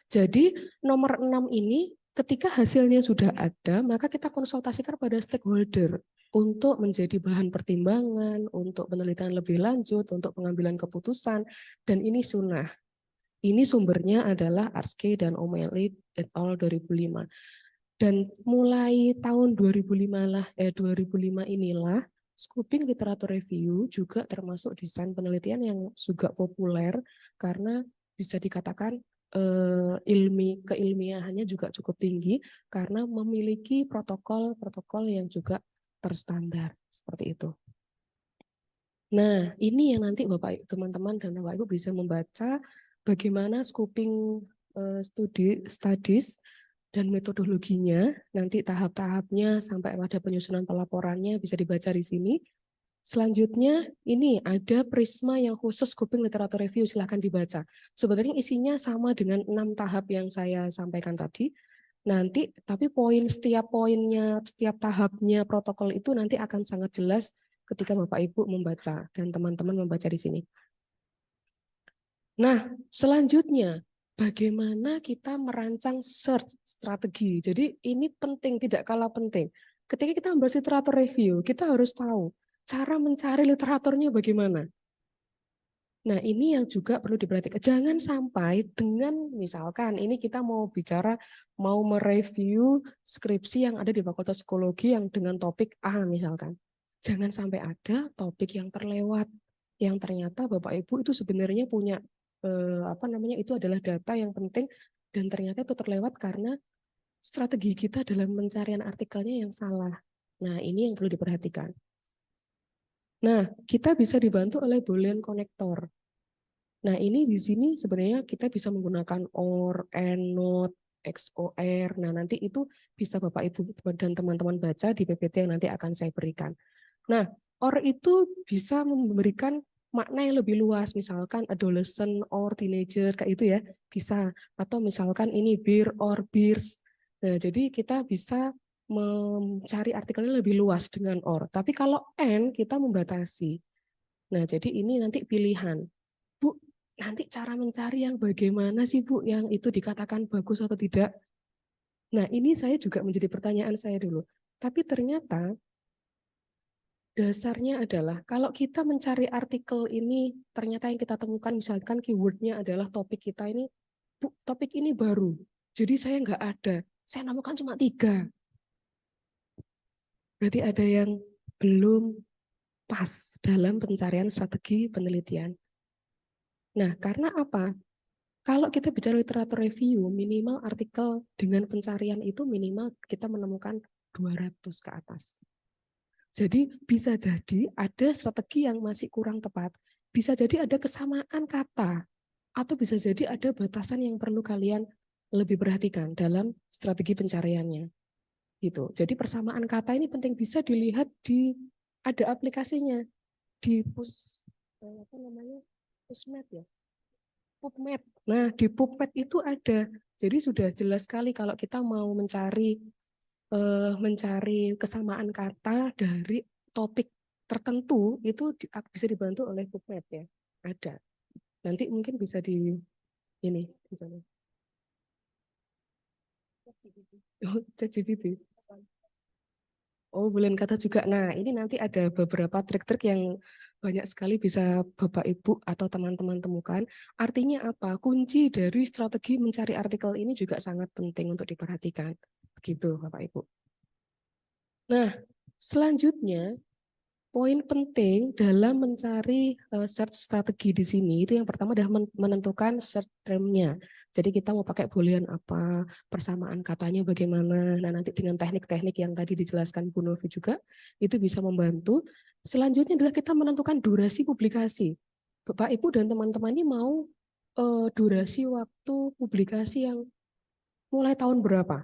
Jadi nomor 6 ini ketika hasilnya sudah ada, maka kita konsultasikan pada stakeholder untuk menjadi bahan pertimbangan, untuk penelitian lebih lanjut, untuk pengambilan keputusan, dan ini sunnah. Ini sumbernya adalah Arske dan O'Malley et al. 2005. Dan mulai tahun 2005 inilah scoping literatur review juga termasuk desain penelitian yang juga populer karena bisa dikatakan keilmiahannya juga cukup tinggi karena memiliki protokol-protokol yang juga terstandar seperti itu. Nah, ini yang nanti Bapak teman-teman dan Bapak Ibu bisa membaca bagaimana scoping studies dan metodologinya, nanti tahap-tahapnya sampai pada penyusunan pelaporannya bisa dibaca di sini. Selanjutnya ini ada prisma yang khusus scoping literatur review, silahkan dibaca. Sebenarnya isinya sama dengan 6 tahap yang saya sampaikan tadi. Nanti tapi setiap poinnya, setiap tahapnya protokol itu nanti akan sangat jelas ketika Bapak Ibu membaca dan teman-teman membaca di sini. Nah, selanjutnya bagaimana kita merancang search strategi. Jadi ini penting, tidak kalah penting. Ketika kita membahas literatur review, kita harus tahu cara mencari literaturnya bagaimana. Nah, ini yang juga perlu diperhatikan. Jangan sampai dengan misalkan ini kita mau bicara, mau mereview skripsi yang ada di Fakultas Psikologi yang dengan topik A misalkan. Jangan sampai ada topik yang terlewat, yang ternyata Bapak Ibu itu sebenarnya punya itu adalah data yang penting dan ternyata itu terlewat karena strategi kita dalam pencarian artikelnya yang salah. Nah, ini yang perlu diperhatikan. Nah, kita bisa dibantu oleh Boolean connector. Nah, ini di sini sebenarnya kita bisa menggunakan OR, AND, NOT, XOR. Nah, nanti itu bisa Bapak Ibu dan teman-teman baca di PPT yang nanti akan saya berikan. Nah, OR itu bisa memberikan makna yang lebih luas, misalkan adolescent or teenager kayak itu ya, bisa. Atau misalkan ini beer or beers. Nah, jadi kita bisa mencari artikelnya lebih luas dengan OR. Tapi kalau AND kita membatasi. Nah, jadi ini nanti pilihan. Bu, nanti cara mencari yang bagaimana sih Bu yang itu dikatakan bagus atau tidak? Nah, ini saya juga menjadi pertanyaan saya dulu. Tapi ternyata dasarnya adalah kalau kita mencari artikel ini, ternyata yang kita temukan misalkan keywordnya adalah topik kita ini, Bu, topik ini baru. Jadi saya nggak ada. Saya nemukan cuma 3. Berarti ada yang belum pas dalam pencarian strategi penelitian. Nah, karena apa? Kalau kita bicara literatur review, minimal artikel dengan pencarian itu minimal kita menemukan 200 ke atas. Jadi bisa jadi ada strategi yang masih kurang tepat. Bisa jadi ada kesamaan kata. Atau bisa jadi ada batasan yang perlu kalian lebih perhatikan dalam strategi pencariannya. Gitu. Jadi persamaan kata ini penting, bisa dilihat ada aplikasinya di PubMed ya. PubMed. Nah, di PubMed itu ada. Jadi sudah jelas sekali kalau kita mau mencari kesamaan kata dari topik tertentu itu bisa dibantu oleh PubMed ya. Ada. Nanti mungkin bisa di ini misalnya. ChatGPT. Oh, Boolean kata juga. Nah, ini nanti ada beberapa trik-trik yang banyak sekali bisa Bapak Ibu atau teman-teman temukan. Artinya apa? Kunci dari strategi mencari artikel ini juga sangat penting untuk diperhatikan. Begitu, Bapak Ibu. Nah, selanjutnya poin penting dalam mencari search strategi di sini itu yang pertama adalah menentukan search term-nya. Jadi kita mau pakai boolean apa, persamaan katanya bagaimana. Nah, nanti dengan teknik-teknik yang tadi dijelaskan Bu Novi juga itu bisa membantu. Selanjutnya adalah kita menentukan durasi publikasi. Bapak Ibu dan teman-teman ini mau durasi waktu publikasi yang mulai tahun berapa?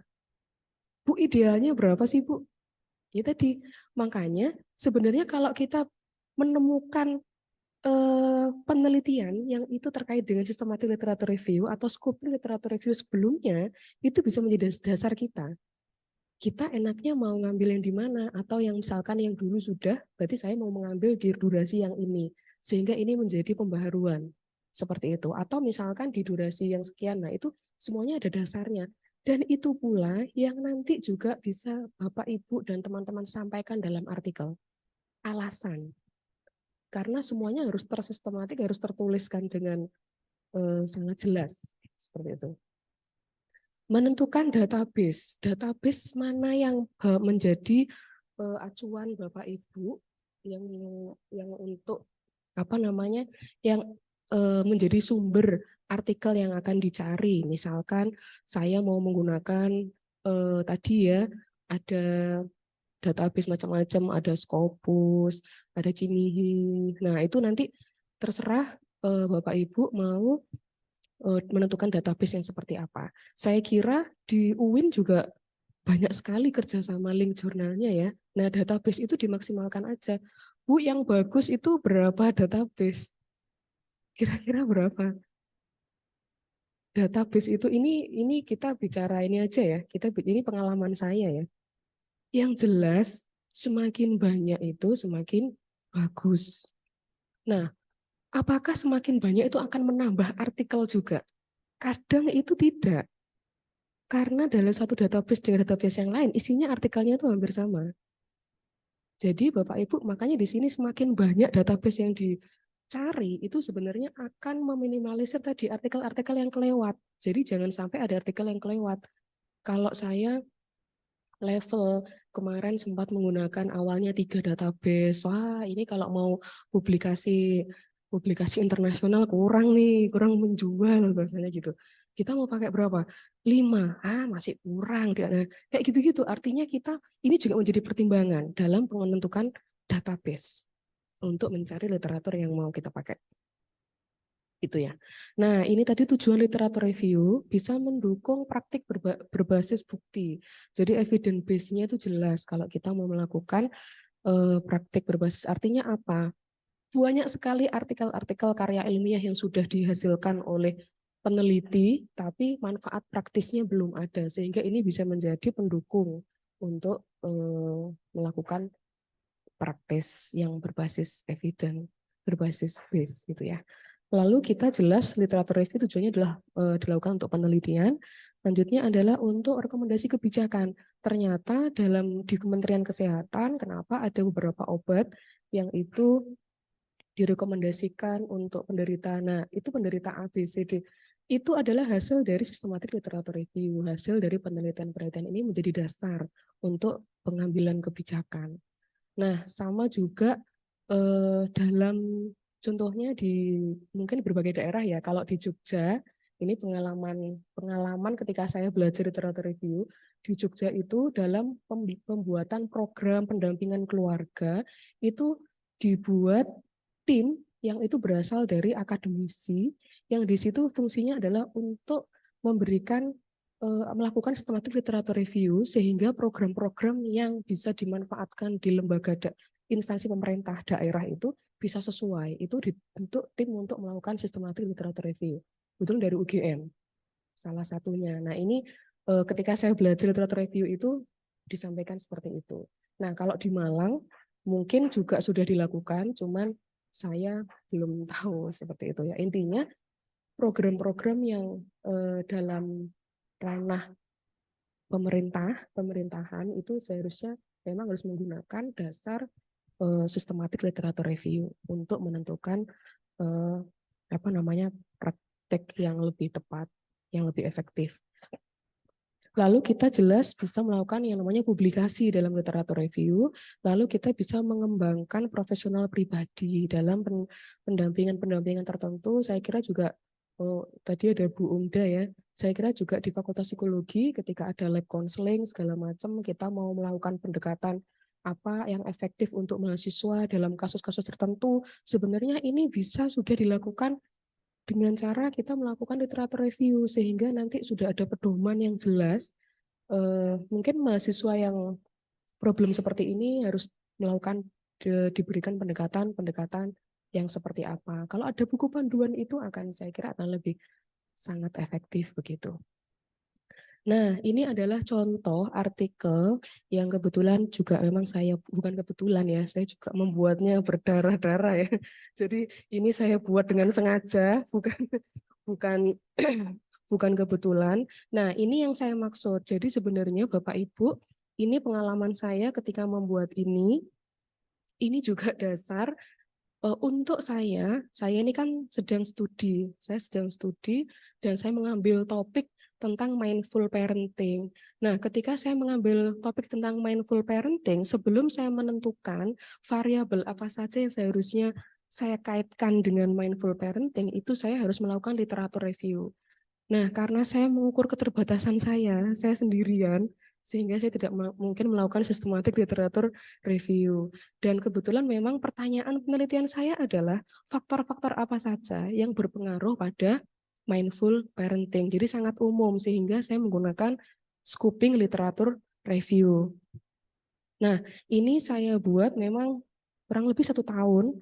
Bu, idealnya berapa sih Bu? Ya tadi, makanya sebenarnya kalau kita menemukan penelitian yang itu terkait dengan sistematik literatur review atau scoping literatur review sebelumnya, itu bisa menjadi dasar kita. Kita enaknya mau ngambil yang di mana, atau yang misalkan yang dulu sudah, berarti saya mau mengambil di durasi yang ini, sehingga ini menjadi pembaharuan. Seperti itu. Atau misalkan di durasi yang sekian, nah itu semuanya ada dasarnya. Dan itu pula yang nanti juga bisa Bapak, Ibu, dan teman-teman sampaikan dalam artikel. Alasan. Karena semuanya harus tersistematik, harus tertuliskan dengan sangat jelas. Seperti itu. Menentukan database. Database mana yang menjadi acuan Bapak Ibu yang untuk apa namanya yang menjadi sumber artikel yang akan dicari. Misalkan saya mau menggunakan tadi ya ada database macam-macam, ada Scopus, ada Cinihi. Nah, itu nanti terserah Bapak Ibu mau menentukan database yang seperti apa. Saya kira di UIN juga banyak sekali kerjasama link jurnalnya ya. Nah, database itu dimaksimalkan aja. Bu, yang bagus itu berapa database? Kira-kira berapa? Database itu ini kita bicara ini aja ya. Ini pengalaman saya ya. Yang jelas semakin banyak itu semakin bagus. Nah, apakah semakin banyak itu akan menambah artikel juga? Kadang itu tidak. Karena dalam satu database dengan database yang lain, isinya artikelnya itu hampir sama. Jadi Bapak Ibu, makanya di sini semakin banyak database yang dicari, itu sebenarnya akan meminimalisir tadi artikel-artikel yang kelewat. Jadi jangan sampai ada artikel yang kelewat. Kalau saya level kemarin sempat menggunakan awalnya 3 database. Wah, ini kalau mau publikasi publikasi internasional kurang nih, kurang menjual bahasanya gitu. Kita mau pakai berapa? 5. Ah, masih kurang. Nah, kayak gitu-gitu. Artinya kita ini juga menjadi pertimbangan dalam menentukan database untuk mencari literatur yang mau kita pakai. Itu ya. Nah, ini tadi tujuan literatur review bisa mendukung praktik berbasis bukti. Jadi evidence base-nya itu jelas kalau kita mau melakukan praktik berbasis. Artinya apa? Banyak sekali artikel-artikel karya ilmiah yang sudah dihasilkan oleh peneliti, tapi manfaat praktisnya belum ada, sehingga ini bisa menjadi pendukung untuk melakukan praktis yang berbasis evidence, berbasis base gitu ya. Lalu kita jelas literatur review tujuannya adalah dilakukan untuk penelitian. Selanjutnya adalah untuk rekomendasi kebijakan. Ternyata di Kementerian Kesehatan, kenapa ada beberapa obat yang itu direkomendasikan untuk penderita. Nah, itu penderita A, B, C, D. Itu adalah hasil dari sistematik literatur review. Hasil dari penelitian-penelitian ini menjadi dasar untuk pengambilan kebijakan. Nah, sama juga dalam contohnya di mungkin berbagai daerah ya. Kalau di Jogja, ini pengalaman ketika saya belajar literatur review di Jogja itu dalam pembuatan program pendampingan keluarga itu dibuat tim yang itu berasal dari akademisi yang di situ fungsinya adalah untuk memberikan melakukan sistematik literatur review sehingga program-program yang bisa dimanfaatkan di lembaga instansi pemerintah daerah itu bisa sesuai. Itu dibentuk tim untuk melakukan sistematik literatur review. Betul dari UGM salah satunya. Nah, ini ketika saya belajar literatur review itu disampaikan seperti itu. Nah, kalau di Malang mungkin juga sudah dilakukan, cuman saya belum tahu seperti itu ya. Intinya program-program yang dalam ranah pemerintahan itu seharusnya memang harus menggunakan dasar sistematik literatur review untuk menentukan eh, apa namanya praktek yang lebih tepat, yang lebih efektif. Lalu kita jelas bisa melakukan yang namanya publikasi dalam literatur review, lalu kita bisa mengembangkan profesional pribadi dalam pendampingan-pendampingan tertentu. Saya kira juga tadi ada Bu Umda ya, saya kira juga di Fakultas Psikologi ketika ada lab counseling segala macam, kita mau melakukan pendekatan apa yang efektif untuk mahasiswa dalam kasus-kasus tertentu, sebenarnya ini bisa sudah dilakukan dengan cara kita melakukan literatur review sehingga nanti sudah ada pedoman yang jelas. Mungkin mahasiswa yang problem seperti ini harus melakukan diberikan pendekatan yang seperti apa. Kalau ada buku panduan itu akan saya kira akan lebih sangat efektif begitu. Nah, ini adalah contoh artikel yang kebetulan juga memang saya, bukan kebetulan ya, saya juga membuatnya berdarah-darah ya. Jadi ini saya buat dengan sengaja, bukan bukan kebetulan. Nah, ini yang saya maksud. Jadi sebenarnya Bapak Ibu, ini pengalaman saya ketika membuat ini juga dasar untuk saya ini kan saya sedang studi dan saya mengambil topik tentang mindful parenting. Nah, ketika saya mengambil topik tentang mindful parenting, sebelum saya menentukan variabel apa saja yang seharusnya saya kaitkan dengan mindful parenting, itu saya harus melakukan literatur review. Nah, karena saya mengukur keterbatasan saya sendirian, sehingga saya tidak mungkin melakukan sistematik literatur review. Dan kebetulan memang pertanyaan penelitian saya adalah faktor-faktor apa saja yang berpengaruh pada mindful parenting. Jadi sangat umum, sehingga saya menggunakan scoping literatur review. Nah, ini saya buat memang kurang lebih 1 tahun.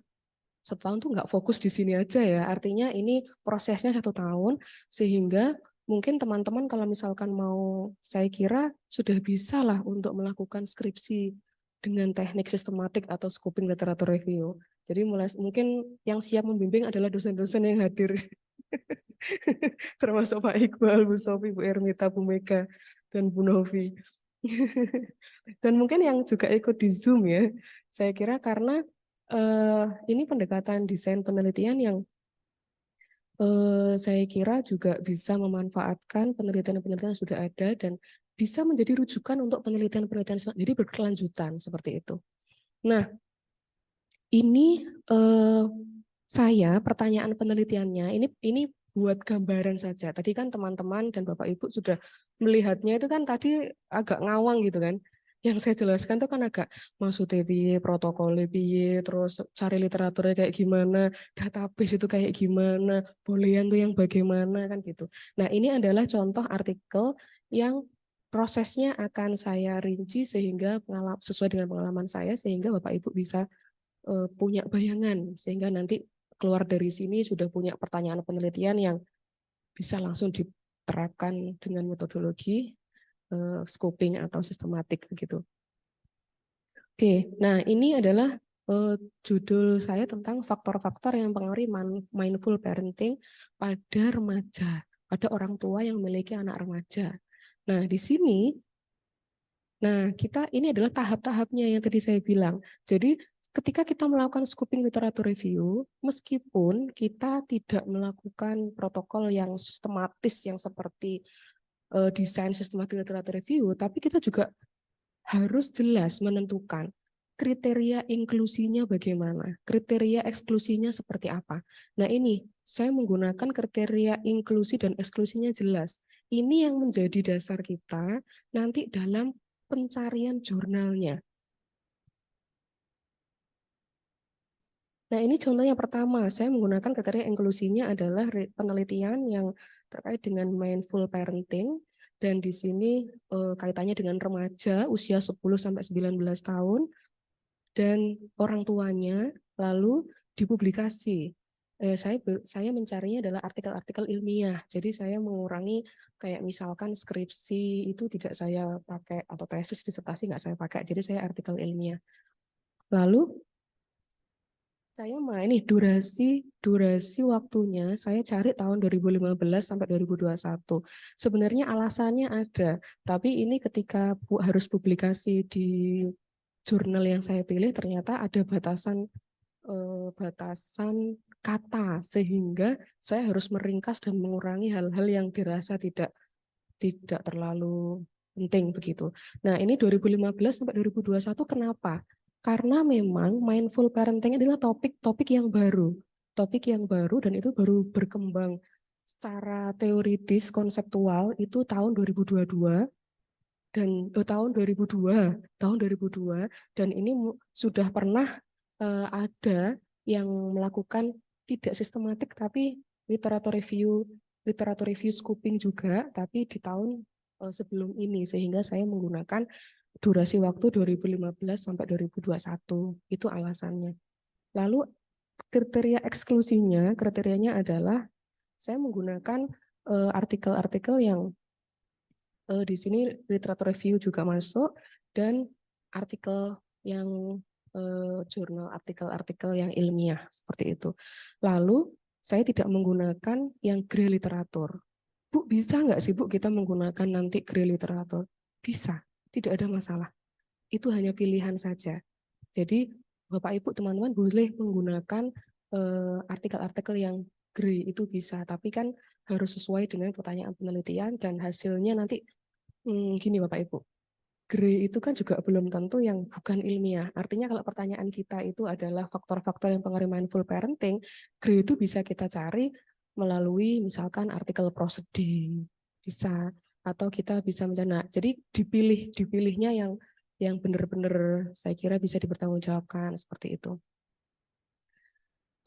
1 tahun tuh nggak fokus di sini aja ya. Artinya ini prosesnya 1 tahun, sehingga mungkin teman-teman kalau misalkan mau, saya kira sudah bisa lah untuk melakukan skripsi dengan teknik sistematik atau scoping literatur review. Jadi mulai mungkin yang siap membimbing adalah dosen-dosen yang hadir. Termasuk Pak Iqbal, Bu Sofi, Bu Ermita, Bu Mega, dan Bu Novi. Dan mungkin yang juga ikut di Zoom ya, saya kira karena ini pendekatan desain penelitian yang saya kira juga bisa memanfaatkan penelitian-penelitian yang sudah ada dan bisa menjadi rujukan untuk penelitian-penelitian jadi berkelanjutan seperti itu. Nah, ini saya pertanyaan penelitiannya ini buat gambaran saja. Tadi kan teman-teman dan Bapak Ibu sudah melihatnya itu kan tadi agak ngawang gitu kan. Yang saya jelaskan itu kan agak maksudnya piye, protokolnya piye, terus cari literaturnya kayak gimana, database itu kayak gimana, bolehan tuh yang bagaimana kan gitu. Nah, ini adalah contoh artikel yang prosesnya akan saya rinci sehingga sesuai dengan pengalaman saya sehingga Bapak Ibu bisa punya bayangan sehingga nanti keluar dari sini sudah punya pertanyaan penelitian yang bisa langsung diterapkan dengan metodologi scoping atau sistematik begitu. Oke, nah ini adalah judul saya tentang faktor-faktor yang mempengaruhi mindful parenting pada remaja, pada orang tua yang memiliki anak remaja. Nah, di sini kita ini adalah tahap-tahapnya yang tadi saya bilang. Jadi ketika kita melakukan scoping literatur review, meskipun kita tidak melakukan protokol yang sistematis yang seperti desain sistematik literatur review, tapi kita juga harus jelas menentukan kriteria inklusinya bagaimana, kriteria eksklusinya seperti apa. Nah ini, saya menggunakan kriteria inklusi dan eksklusinya jelas. Ini yang menjadi dasar kita nanti dalam pencarian jurnalnya. Nah ini contoh yang pertama, saya menggunakan kriteria inklusinya adalah penelitian yang terkait dengan mindful parenting, dan di sini kaitannya dengan remaja usia 10-19 tahun, dan orang tuanya, lalu dipublikasi. Saya mencarinya adalah artikel-artikel ilmiah. Jadi saya mengurangi kayak misalkan skripsi itu tidak saya pakai atau tesis disertasi nggak saya pakai. Jadi saya artikel ilmiah. Lalu saya ini durasi waktunya saya cari tahun 2015 sampai 2021. Sebenarnya alasannya ada, tapi ini ketika harus publikasi di jurnal yang saya pilih ternyata ada batasan kata sehingga saya harus meringkas dan mengurangi hal-hal yang dirasa tidak terlalu penting begitu. Nah, ini 2015 sampai 2021 kenapa? Karena memang mindful parenting adalah topik yang baru. Topik yang baru dan itu baru berkembang secara teoritis, konseptual itu tahun 2022 dan tahun 2002 dan ini sudah pernah ada yang melakukan tidak sistematik tapi literatur review scoping juga tapi di tahun sebelum ini sehingga saya menggunakan durasi waktu 2015 sampai 2021 itu alasannya. Lalu kriterianya adalah saya menggunakan artikel-artikel yang di sini literatur review juga masuk dan artikel yang jurnal artikel-artikel yang ilmiah seperti itu. Lalu saya tidak menggunakan yang grey literatur. Bu, bisa nggak sih Bu kita menggunakan nanti grey literatur? Bisa, tidak ada masalah. Itu hanya pilihan saja. Jadi Bapak Ibu teman-teman boleh menggunakan artikel-artikel yang grey itu bisa, tapi kan harus sesuai dengan pertanyaan penelitian dan hasilnya nanti gini Bapak Ibu. GRE itu kan juga belum tentu yang bukan ilmiah. Artinya kalau pertanyaan kita itu adalah faktor-faktor yang pengaruh mindful parenting, GRE itu bisa kita cari melalui misalkan artikel proceeding, bisa, atau kita bisa mencerna. Jadi dipilihnya yang benar-benar saya kira bisa dipertanggungjawabkan seperti itu.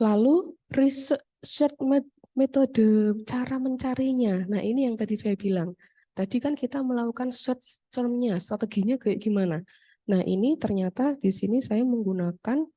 Lalu research metode cara mencarinya. Nah, ini yang tadi saya bilang. Tadi kan kita melakukan search term-nya, strateginya kayak gimana. Nah, ini ternyata di sini saya menggunakan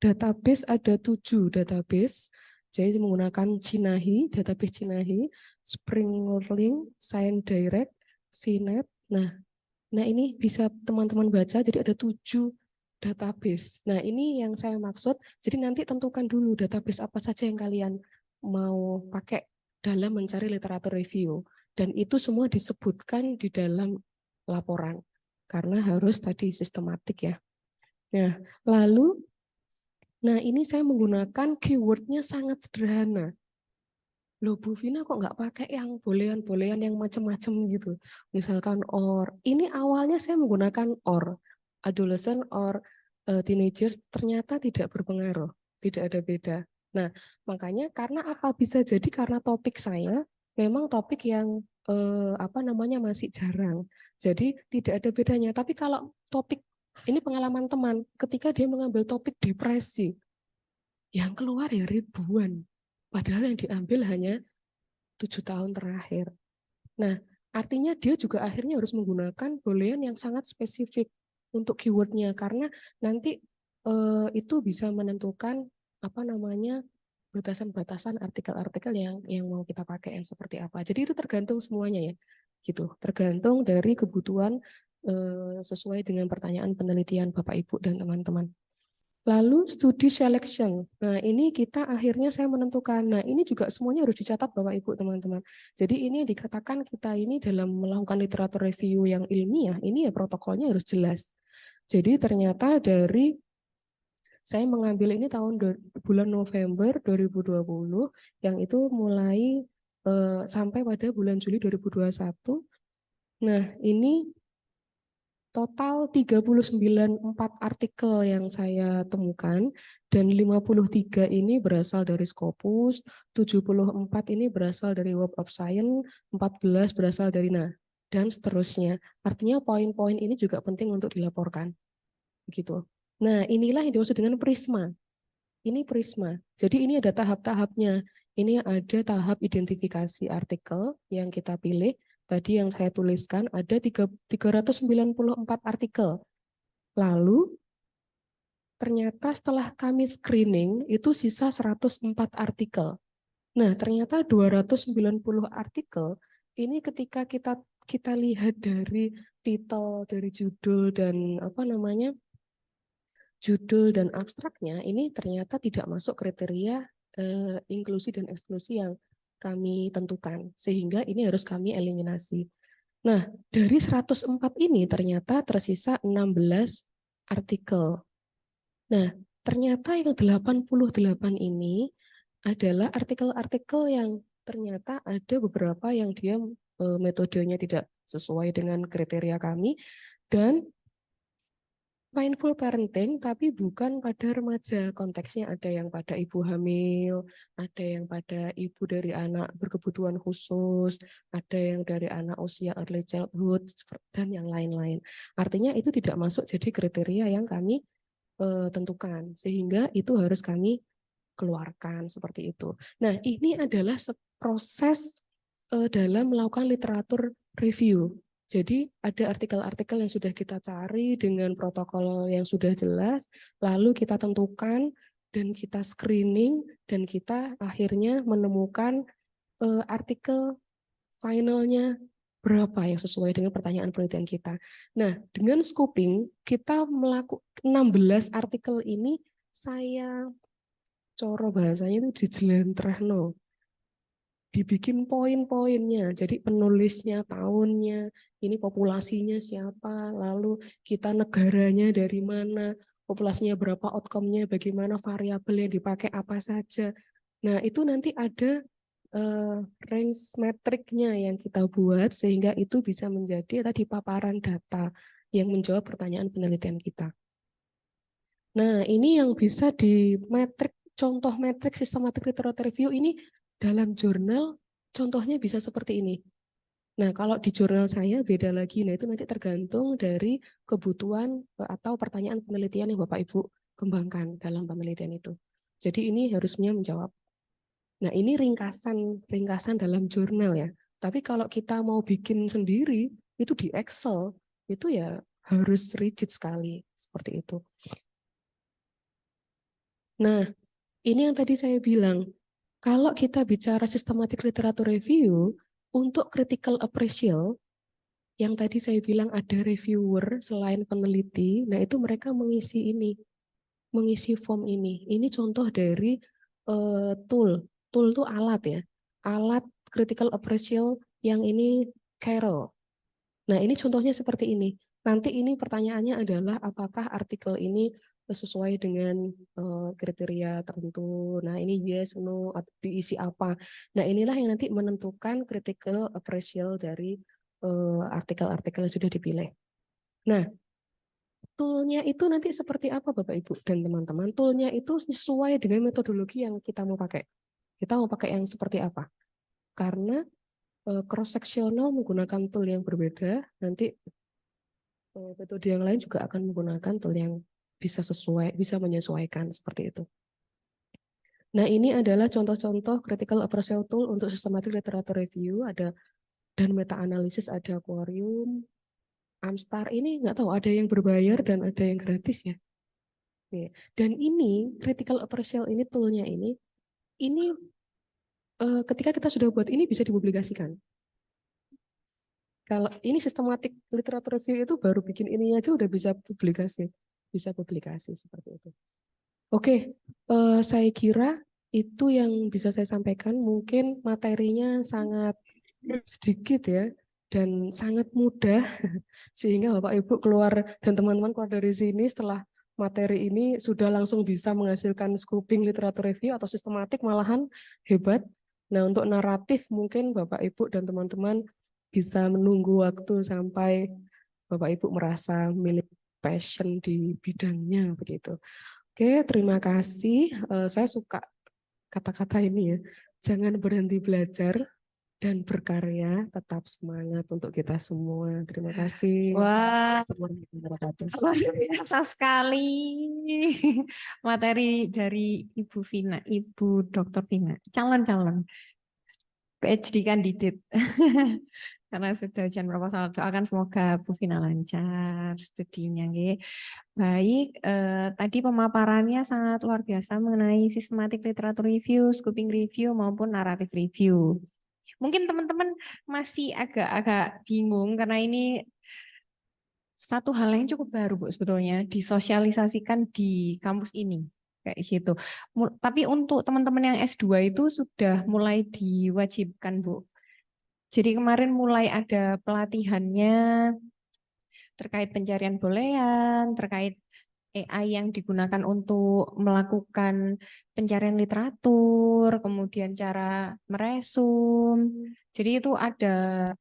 database, ada 7 database. Jadi menggunakan Cinahi, database Cinahi, Spring-Learning, ScienceDirect, CNET. Nah, ini bisa teman-teman baca, jadi ada 7 database. Nah, ini yang saya maksud, jadi nanti tentukan dulu database apa saja yang kalian mau pakai dalam mencari literatur review. Dan itu semua disebutkan di dalam laporan, karena harus tadi sistematik ya. Nah, lalu, ini saya menggunakan keywordnya sangat sederhana. Loh Bu Vina kok nggak pakai yang bolehan-bolehan yang macam-macam gitu. Misalkan or. Ini awalnya saya menggunakan or. Adolescent or teenagers ternyata tidak berpengaruh. Tidak ada beda. Nah, makanya karena apa? Bisa jadi karena topik saya memang topik yang masih jarang. Jadi tidak ada bedanya. Tapi kalau topik, ini pengalaman teman, ketika dia mengambil topik depresi, yang keluar ya ribuan. Padahal yang diambil hanya 7 tahun terakhir. Nah, artinya dia juga akhirnya harus menggunakan boolean yang sangat spesifik untuk keywordnya, karena nanti itu bisa menentukan batasan-batasan artikel-artikel yang mau kita pakai yang seperti apa. Jadi itu tergantung semuanya ya, gitu. Tergantung dari kebutuhan sesuai dengan pertanyaan penelitian Bapak Ibu dan teman-teman. Lalu studi selection. Nah, ini kita akhirnya saya menentukan. Nah, ini juga semuanya harus dicatat Bapak Ibu teman-teman. Jadi ini dikatakan kita ini dalam melakukan literatur review yang ilmiah, ini ya protokolnya harus jelas. Jadi ternyata saya mengambil ini bulan November 2020, yang itu mulai sampai pada bulan Juli 2021. Nah, ini total 39,4 artikel yang saya temukan, dan 53 ini berasal dari Scopus, 74 ini berasal dari Web of Science, 14 berasal dari dan seterusnya. Artinya poin-poin ini juga penting untuk dilaporkan. Begitu. Nah, inilah yang dimaksud dengan prisma. Ini prisma. Jadi ini ada tahap-tahapnya. Ini ada tahap identifikasi artikel yang kita pilih. Tadi yang saya tuliskan ada 394 artikel. Lalu ternyata setelah kami screening itu sisa 104 artikel. Nah, ternyata 290 artikel ini ketika kita lihat dari titel, dari judul dan judul dan abstraknya, ini ternyata tidak masuk kriteria inklusi dan eksklusi yang kami tentukan, sehingga ini harus kami eliminasi. Nah, dari 104 ini ternyata tersisa 16 artikel. Nah, ternyata yang 88 ini adalah artikel-artikel yang ternyata ada beberapa yang dia metodenya tidak sesuai dengan kriteria kami, dan mindful parenting tapi bukan pada remaja. Konteksnya ada yang pada ibu hamil, ada yang pada ibu dari anak berkebutuhan khusus, ada yang dari anak usia early childhood, dan yang lain-lain. Artinya itu tidak masuk jadi kriteria yang kami tentukan, sehingga itu harus kami keluarkan seperti itu. Nah, ini adalah proses dalam melakukan literatur review. Jadi ada artikel-artikel yang sudah kita cari dengan protokol yang sudah jelas, lalu kita tentukan dan kita screening, dan kita akhirnya menemukan artikel finalnya berapa yang sesuai dengan pertanyaan penelitian kita. Nah, dengan scoping, kita melakukan 16 artikel ini, saya coro bahasanya itu dijelentrehno, dibikin poin-poinnya. Jadi penulisnya, tahunnya, ini populasinya siapa, lalu kita negaranya dari mana, populasinya berapa, outcome-nya bagaimana, variabel yang dipakai apa saja. Nah, itu nanti ada range metriknya yang kita buat sehingga itu bisa menjadi tadi paparan data yang menjawab pertanyaan penelitian kita. Nah, ini yang bisa di metrik, contoh metrik systematic literature review ini dalam jurnal contohnya bisa seperti ini. Nah, kalau di jurnal saya beda lagi. Nah, itu nanti tergantung dari kebutuhan atau pertanyaan penelitian yang Bapak Ibu kembangkan dalam penelitian itu. Jadi ini harusnya menjawab. Nah, ini ringkasan dalam jurnal ya. Tapi kalau kita mau bikin sendiri, itu di Excel, itu ya harus rigid sekali seperti itu. Nah, ini yang tadi saya bilang, kalau kita bicara systematic literature review, untuk critical appraisal, yang tadi saya bilang ada reviewer selain peneliti, nah itu mereka mengisi ini, mengisi form ini. Ini contoh dari tool. Tool itu alat ya, alat critical appraisal yang ini Carol. Nah ini contohnya seperti ini. Nanti ini pertanyaannya adalah apakah artikel ini sesuai dengan kriteria tertentu. Nah ini yes, no, diisi apa. Nah inilah yang nanti menentukan critical appraisal dari artikel-artikel yang sudah dipilih. Nah, toolnya itu nanti seperti apa Bapak Ibu dan teman-teman? Toolnya itu sesuai dengan metodologi yang kita mau pakai. Kita mau pakai yang seperti apa? Karena cross-sectional menggunakan tool yang berbeda, nanti metode yang lain juga akan menggunakan tool yang bisa menyesuaikan seperti itu. Nah, ini adalah contoh-contoh critical appraisal tool untuk systematic literature review, ada dan meta-analisis, ada Aquarium, Amstar. Ini nggak tahu, ada yang berbayar dan ada yang gratis ya. Dan ini critical appraisal ini toolnya ini ketika kita sudah buat ini bisa dipublikasikan. Kalau ini systematic literature review itu baru bikin ini aja udah bisa publikasi seperti itu. Oke, saya kira itu yang bisa saya sampaikan. Mungkin materinya sangat sedikit ya dan sangat mudah sehingga Bapak Ibu keluar dan teman-teman keluar dari sini setelah materi ini sudah langsung bisa menghasilkan scoping literatur review atau sistematik, malahan hebat. Nah, untuk naratif mungkin Bapak Ibu dan teman-teman bisa menunggu waktu sampai Bapak Ibu merasa milik passion di bidangnya begitu. Oke, terima kasih. Saya suka kata-kata ini ya. Jangan berhenti belajar dan berkarya, tetap semangat untuk kita semua. Terima kasih. Wah, luar biasa sekali materi dari Ibu Vina, Ibu Dr. Vina, calon-calon PhD candidate. Karena sudah ujian proposal, doakan semoga Bu Vina lancar studinya. Baik, tadi pemaparannya sangat luar biasa mengenai systematic literature review, scoping review maupun narrative review. Mungkin teman-teman masih agak-agak bingung karena ini satu hal yang cukup baru Bu sebetulnya disosialisasikan di kampus ini kayak gitu. Tapi untuk teman-teman yang S2 itu sudah mulai diwajibkan Bu. Jadi kemarin mulai ada pelatihannya terkait pencarian boolean, terkait AI yang digunakan untuk melakukan pencarian literatur, kemudian cara meresum. Jadi itu ada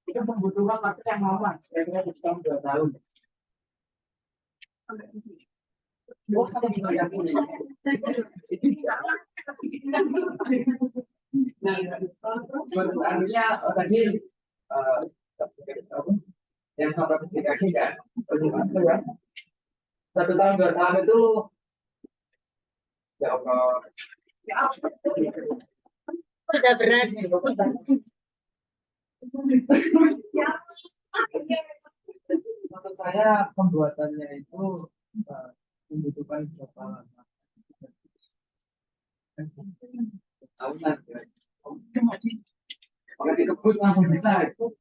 Itu membutuhkan waktu yang lama, kira-kira setahun 2 tahun. Artinya tadi yang sampai publikasi kan, ya 1 tahun 2 tahun itu ya Allah. Sudah berat. Maksud saya pembuatannya itu membutuhkan berapa lama? Tahunan ya. Kalau dikebut langsung bisa itu.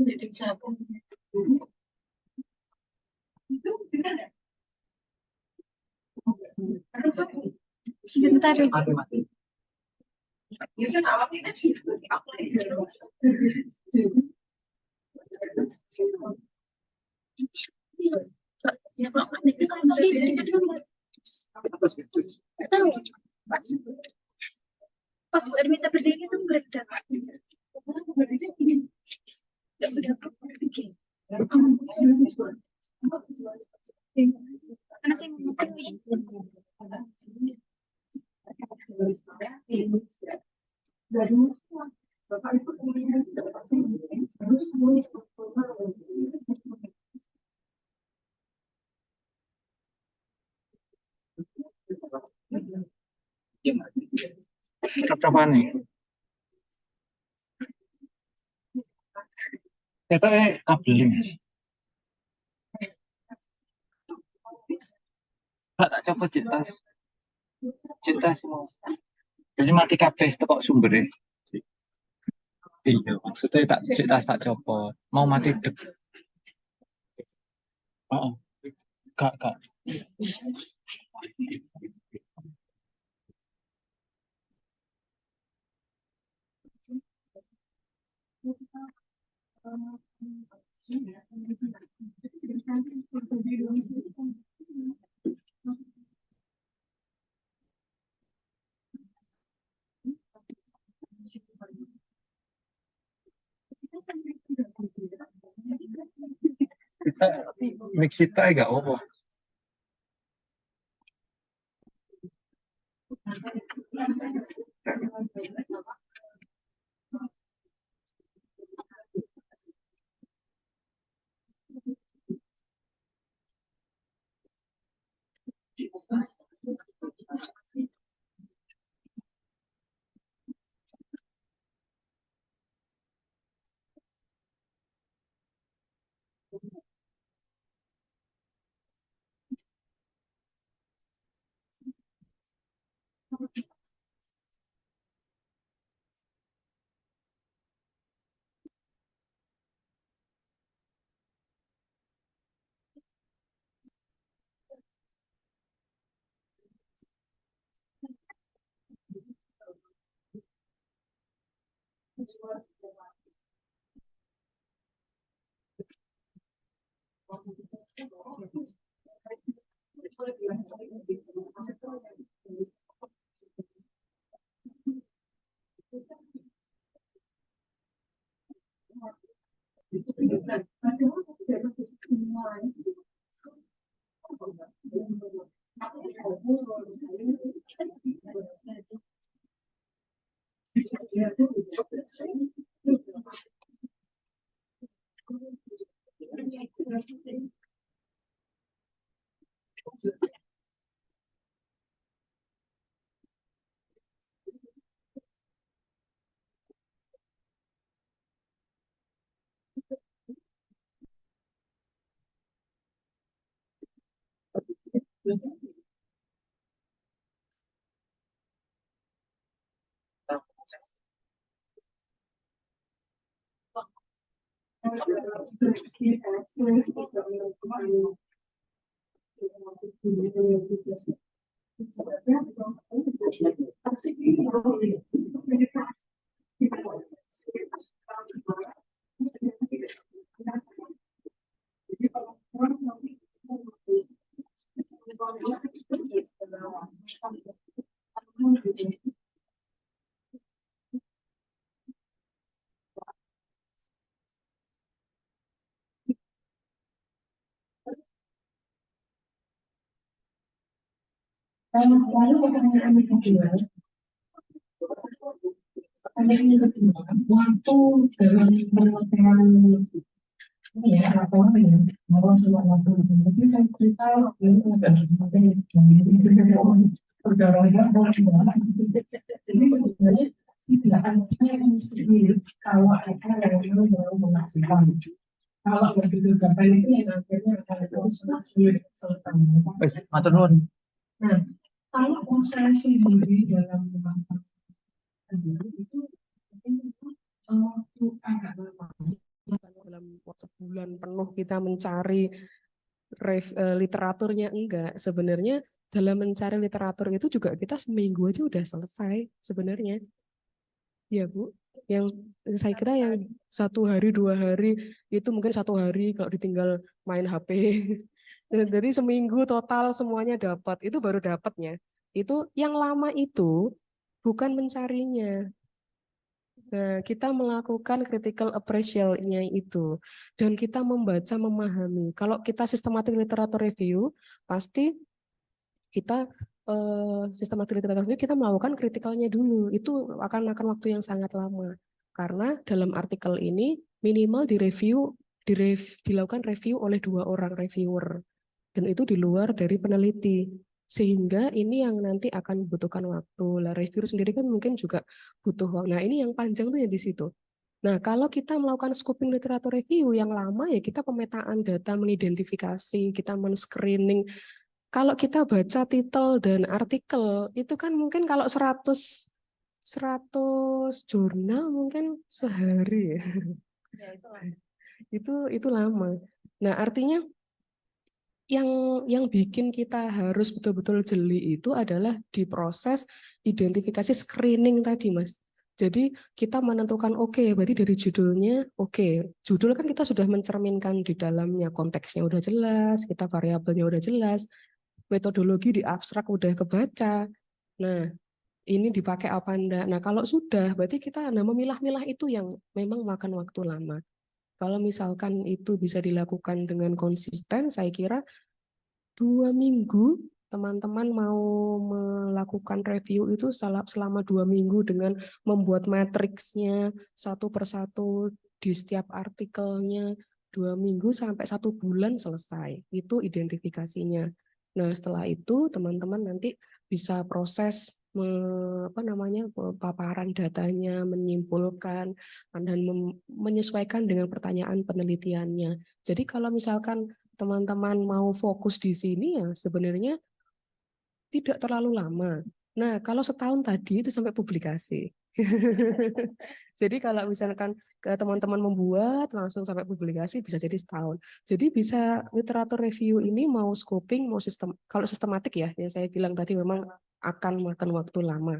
Jadi siapa? Sebentar. Mati. Tahu. Pas Bu Ermita berdiri itu meledak. Karena saya Apa nih? Kita kabelin. Tak coba cinta. Cinta semua. Jadi mati kabeh tekok sumbernya. Iya, maksudnya tak copot. Mau mati dek. Oh, kak. Kita mix kita enggak apa. Lalu pertanyaan yang kedua, waktu dalam penyelesaian ini ya, apa namanya, bahwa semua waktu itu saya cerita waktu itu udaranya jadi sebenarnya tidak ada yang mesti kalau ada yang baru menghasilkan. Kalau begitu sampai itu yang akhirnya akan terus selesai. Wes, matur nuwun. Nah, kalau saya sendiri dalam memahami sendiri itu waktu agak lama. Dalam sebulan penuh kita mencari literaturnya, enggak. Sebenarnya dalam mencari literatur itu juga kita seminggu aja udah selesai sebenarnya. Ya Bu, yang saya kira yang 1 hari 2 hari itu mungkin 1 hari kalau ditinggal main HP. Jadi seminggu total semuanya dapat, itu baru dapatnya. Itu yang lama itu bukan mencarinya. Nah, kita melakukan critical appraisal-nya itu dan kita membaca, memahami. Kalau kita systematic literature review, pasti kita systematic literature review kita melakukan kritikalnya dulu. Itu akan waktu yang sangat lama. Karena dalam artikel ini minimal dilakukan review oleh 2 orang reviewer. Dan itu di luar dari peneliti. Sehingga ini yang nanti akan membutuhkan waktu. Lah reviewer sendiri kan mungkin juga butuh waktu. Nah, ini yang panjang tuh yang di situ. Nah, kalau kita melakukan scoping literatur review yang lama ya kita pemetaan data, mengidentifikasi, kita men-screening. Kalau kita baca titel dan artikel, itu kan mungkin kalau 100 jurnal mungkin sehari ya. Itu lama. Nah, artinya yang bikin kita harus betul-betul jeli itu adalah di proses identifikasi screening tadi, Mas. Jadi kita menentukan berarti dari judulnya judul kan kita sudah mencerminkan di dalamnya, konteksnya udah jelas, kita variabelnya udah jelas, metodologi di abstrak udah kebaca. Nah, ini dipakai apa enggak? Nah, kalau sudah berarti kita memilah-milah itu yang memang makan waktu lama. Kalau misalkan itu bisa dilakukan dengan konsisten, saya kira 2 minggu teman-teman mau melakukan review itu selama 2 minggu dengan membuat matriksnya satu persatu di setiap artikelnya, 2 minggu sampai 1 bulan selesai. Itu identifikasinya. Nah, setelah itu teman-teman nanti bisa proses paparan datanya, menyimpulkan dan menyesuaikan dengan pertanyaan penelitiannya. Jadi kalau misalkan teman-teman mau fokus di sini ya sebenarnya tidak terlalu lama. Nah, kalau setahun tadi itu sampai publikasi. Jadi kalau misalkan teman-teman membuat langsung sampai publikasi bisa jadi setahun. Jadi bisa literatur review ini mau scoping, mau kalau sistematik ya, yang saya bilang tadi memang akan makan waktu lama.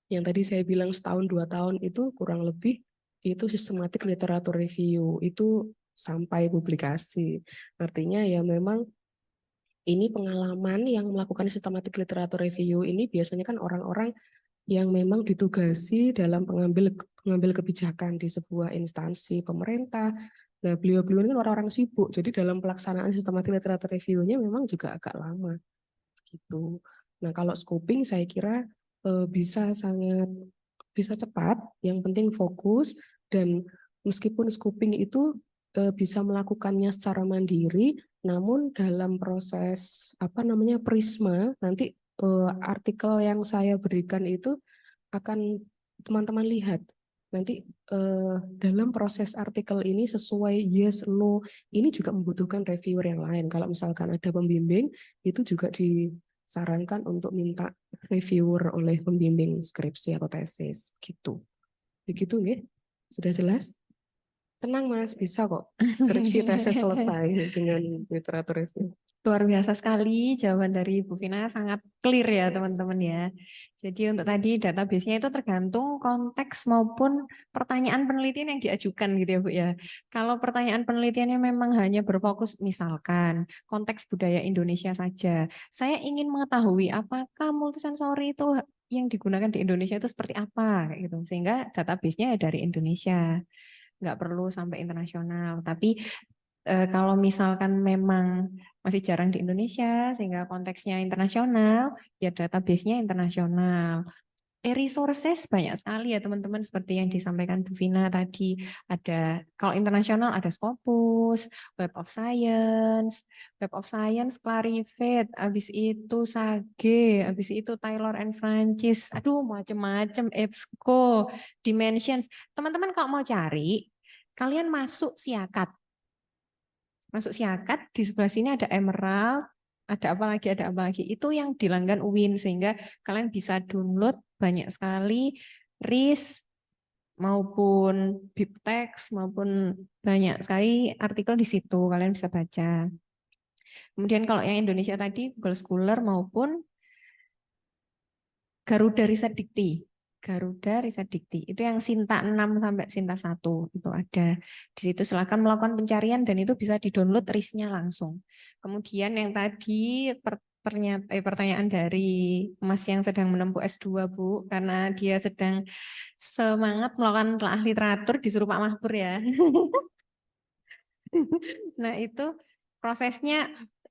Yang tadi saya bilang setahun 2 tahun itu kurang lebih itu sistematik literatur review itu sampai publikasi. Artinya ya memang ini pengalaman yang melakukan systematic literature review ini biasanya kan orang-orang yang memang ditugasi dalam pengambil kebijakan di sebuah instansi pemerintah. Nah, beliau-beliau ini kan orang-orang sibuk, jadi dalam pelaksanaan systematic literature review-nya memang juga agak lama. Gitu. Nah, kalau scoping saya kira bisa cepat, yang penting fokus, dan meskipun scoping itu bisa melakukannya secara mandiri, namun dalam proses prisma nanti artikel yang saya berikan itu akan teman-teman lihat. nanti dalam proses artikel ini sesuai yes, no, ini juga membutuhkan reviewer yang lain. Kalau misalkan ada pembimbing, itu juga disarankan untuk minta reviewer oleh pembimbing skripsi atau tesis, gitu. Begitu ya? Sudah jelas? Tenang Mas, bisa kok. Skripsi tesis selesai dengan literatur review. Luar biasa sekali jawaban dari Bu Vina, sangat clear ya teman-teman ya. Jadi untuk tadi database-nya itu tergantung konteks maupun pertanyaan penelitian yang diajukan gitu ya Bu ya. Kalau pertanyaan penelitiannya memang hanya berfokus misalkan konteks budaya Indonesia saja. Saya ingin mengetahui apakah multisensori itu yang digunakan di Indonesia itu seperti apa kayak gitu. Sehingga database-nya dari Indonesia. Nggak perlu sampai internasional. Tapi kalau misalkan memang masih jarang di Indonesia sehingga konteksnya internasional, ya database-nya internasional. Resources banyak sekali ya teman-teman seperti yang disampaikan Bu Vina tadi. Ada kalau internasional ada Scopus, Web of Science, Clarivate, habis itu Sage, habis itu Taylor and Francis. Aduh, macam-macam EBSCO, Dimensions. Teman-teman kalau mau cari, kalian masuk Siakat. Masuk Siakat, di sebelah sini ada Emerald, ada apa lagi. Itu yang dilanggan UIN, sehingga kalian bisa download banyak sekali RIS maupun BibTeX maupun banyak sekali artikel di situ, kalian bisa baca. Kemudian kalau yang Indonesia tadi, Google Scholar maupun Garuda Riset Dikti. Garuda Riset Dikti. Itu yang Sinta 6 sampai Sinta 1 itu ada. Di situ silakan melakukan pencarian dan itu bisa di-download RIS-nya langsung. Kemudian yang tadi pertanyaan dari Mas yang sedang menempuh S2, Bu, karena dia sedang semangat melakukan telah literatur disuruh Pak Mahpur ya. Nah, itu prosesnya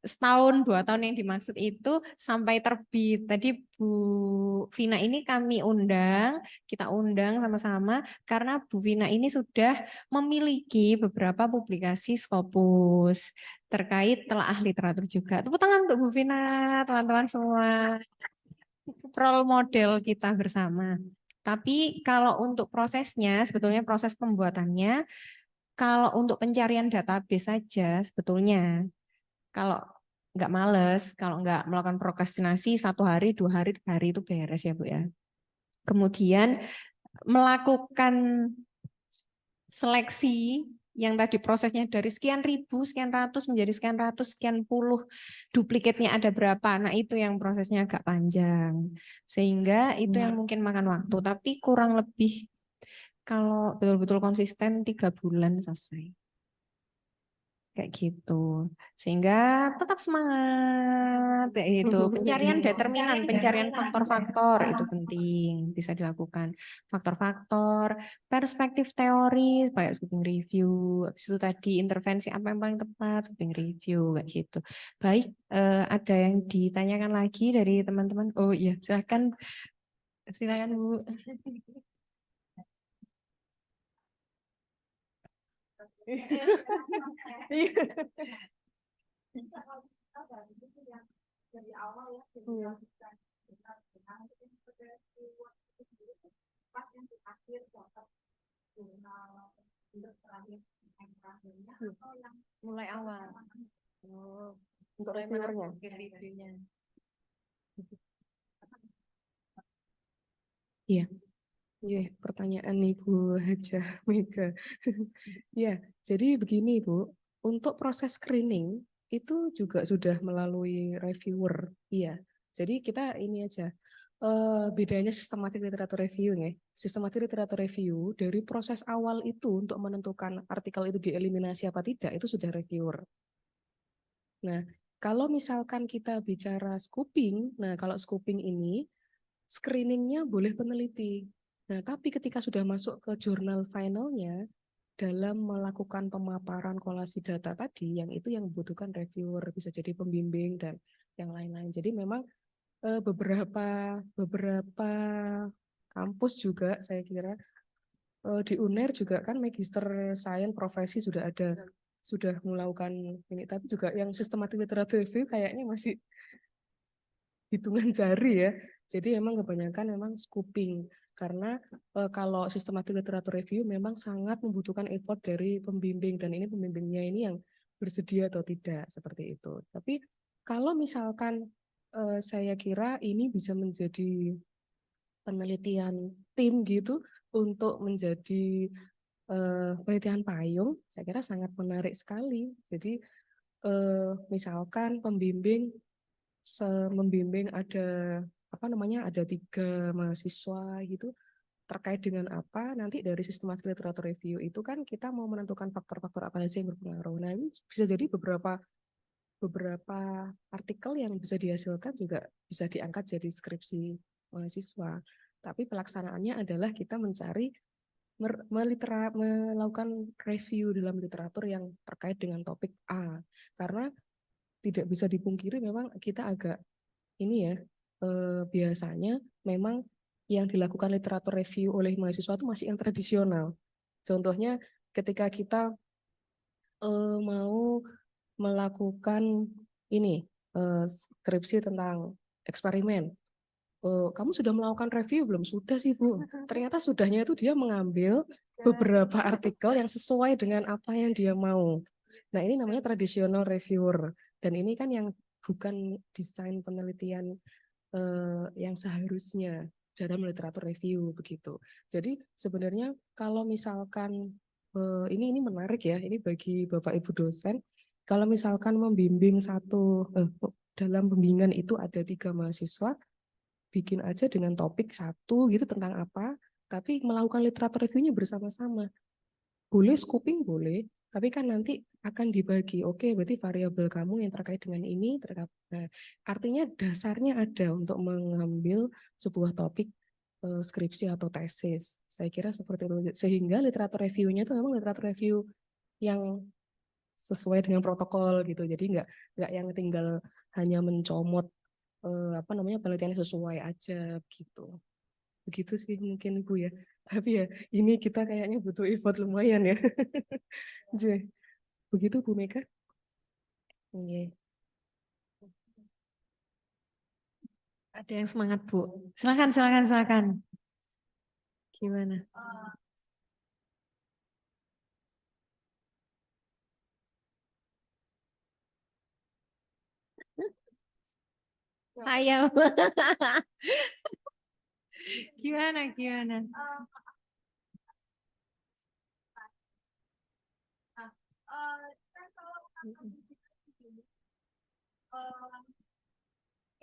setahun, 2 tahun yang dimaksud itu sampai terbit. Tadi Bu Vina ini kami undang, kita undang sama-sama karena Bu Vina ini sudah memiliki beberapa publikasi Scopus terkait telaah literatur juga. Tepuk tangan untuk Bu Vina, teman-teman semua. Role model kita bersama. Tapi kalau untuk prosesnya, sebetulnya proses pembuatannya, kalau untuk pencarian database saja sebetulnya, kalau nggak males, kalau nggak melakukan prokrastinasi 1 hari, 2 hari, 3 hari itu beres ya Bu ya. Kemudian melakukan seleksi yang tadi prosesnya dari sekian ribu, sekian ratus menjadi sekian ratus, sekian puluh, duplikatnya ada berapa. Nah itu yang prosesnya agak panjang. Sehingga itu yang mungkin makan waktu. Tapi kurang lebih kalau betul-betul konsisten 3 bulan selesai. Kayak gitu. Sehingga tetap semangat. Itu pencarian determinan, pencarian faktor-faktor itu penting bisa dilakukan. Faktor-faktor, perspektif teori kayak scoping review. Habis itu tadi intervensi apa yang paling tepat, scoping review kayak gitu. Baik, ada yang ditanyakan lagi dari teman-teman? Oh iya, silakan. Silakan Bu. Mulai awal. Oh, Untuk reviewernya. reviewnya. Iya. Iya, pertanyaan Ibu Hajah Mega. Ya, jadi begini Bu, untuk proses screening itu juga sudah melalui reviewer. Iya, jadi kita ini aja, bedanya sistematik literatur review ya. Sistematik literatur review dari proses awal itu untuk menentukan artikel itu dieliminasi apa tidak, itu sudah reviewer. Nah, kalau misalkan kita bicara scoping, nah kalau scoping ini, screeningnya boleh peneliti. Nah, tapi ketika sudah masuk ke jurnal finalnya, dalam melakukan pemaparan kolasi data tadi, yang itu yang membutuhkan reviewer, bisa jadi pembimbing dan yang lain-lain. Jadi memang beberapa kampus juga saya kira di UNER juga kan Magister Sains Profesi sudah ada, sudah melakukan ini, tapi juga yang sistematik literatur review kayaknya masih hitungan jari ya. Jadi emang kebanyakan memang scoping. Karena kalau systematic literature review memang sangat membutuhkan effort dari pembimbing, dan ini pembimbingnya ini yang bersedia atau tidak, seperti itu. Tapi kalau misalkan saya kira ini bisa menjadi penelitian tim gitu untuk menjadi penelitian payung, saya kira sangat menarik sekali. Jadi misalkan pembimbing membimbing ada ada 3 mahasiswa gitu, terkait dengan apa, nanti dari systematic literature review itu kan kita mau menentukan faktor-faktor apa saja yang berpengaruh. Nah, ini bisa jadi beberapa artikel yang bisa dihasilkan juga bisa diangkat jadi skripsi mahasiswa. Tapi pelaksanaannya adalah kita mencari melakukan review dalam literatur yang terkait dengan topik A. Karena tidak bisa dipungkiri memang kita agak ini ya, biasanya memang yang dilakukan literatur review oleh mahasiswa itu masih yang tradisional. Contohnya ketika kita mau melakukan ini skripsi tentang eksperimen. Kamu sudah melakukan review belum? Sudah sih, Bu. Ternyata sudahnya itu dia mengambil beberapa artikel yang sesuai dengan apa yang dia mau. Nah, ini namanya traditional reviewer. Dan ini kan yang bukan desain penelitian yang seharusnya dalam literatur review begitu. Jadi sebenarnya kalau misalkan ini menarik ya, ini bagi Bapak Ibu dosen, kalau misalkan membimbing dalam pembimbingan itu ada 3 mahasiswa, bikin aja dengan topik satu gitu tentang apa, tapi melakukan literatur reviewnya bersama-sama. Boleh scoping boleh, tapi kan nanti akan dibagi. Oke, berarti variabel kamu yang terkait dengan ini, nah, artinya dasarnya ada untuk mengambil sebuah topik skripsi atau tesis. Saya kira seperti itu. Sehingga literatur reviewnya itu memang literatur review yang sesuai dengan protokol gitu. Jadi nggak yang tinggal hanya mencomot penelitiannya sesuai aja gitu. Begitu sih mungkin Bu ya. Tapi ya ini kita kayaknya butuh effort lumayan ya. Begitu Bu Mega. Okay. Ada yang semangat Bu? Silakan. Gimana? Ayo. Gimana?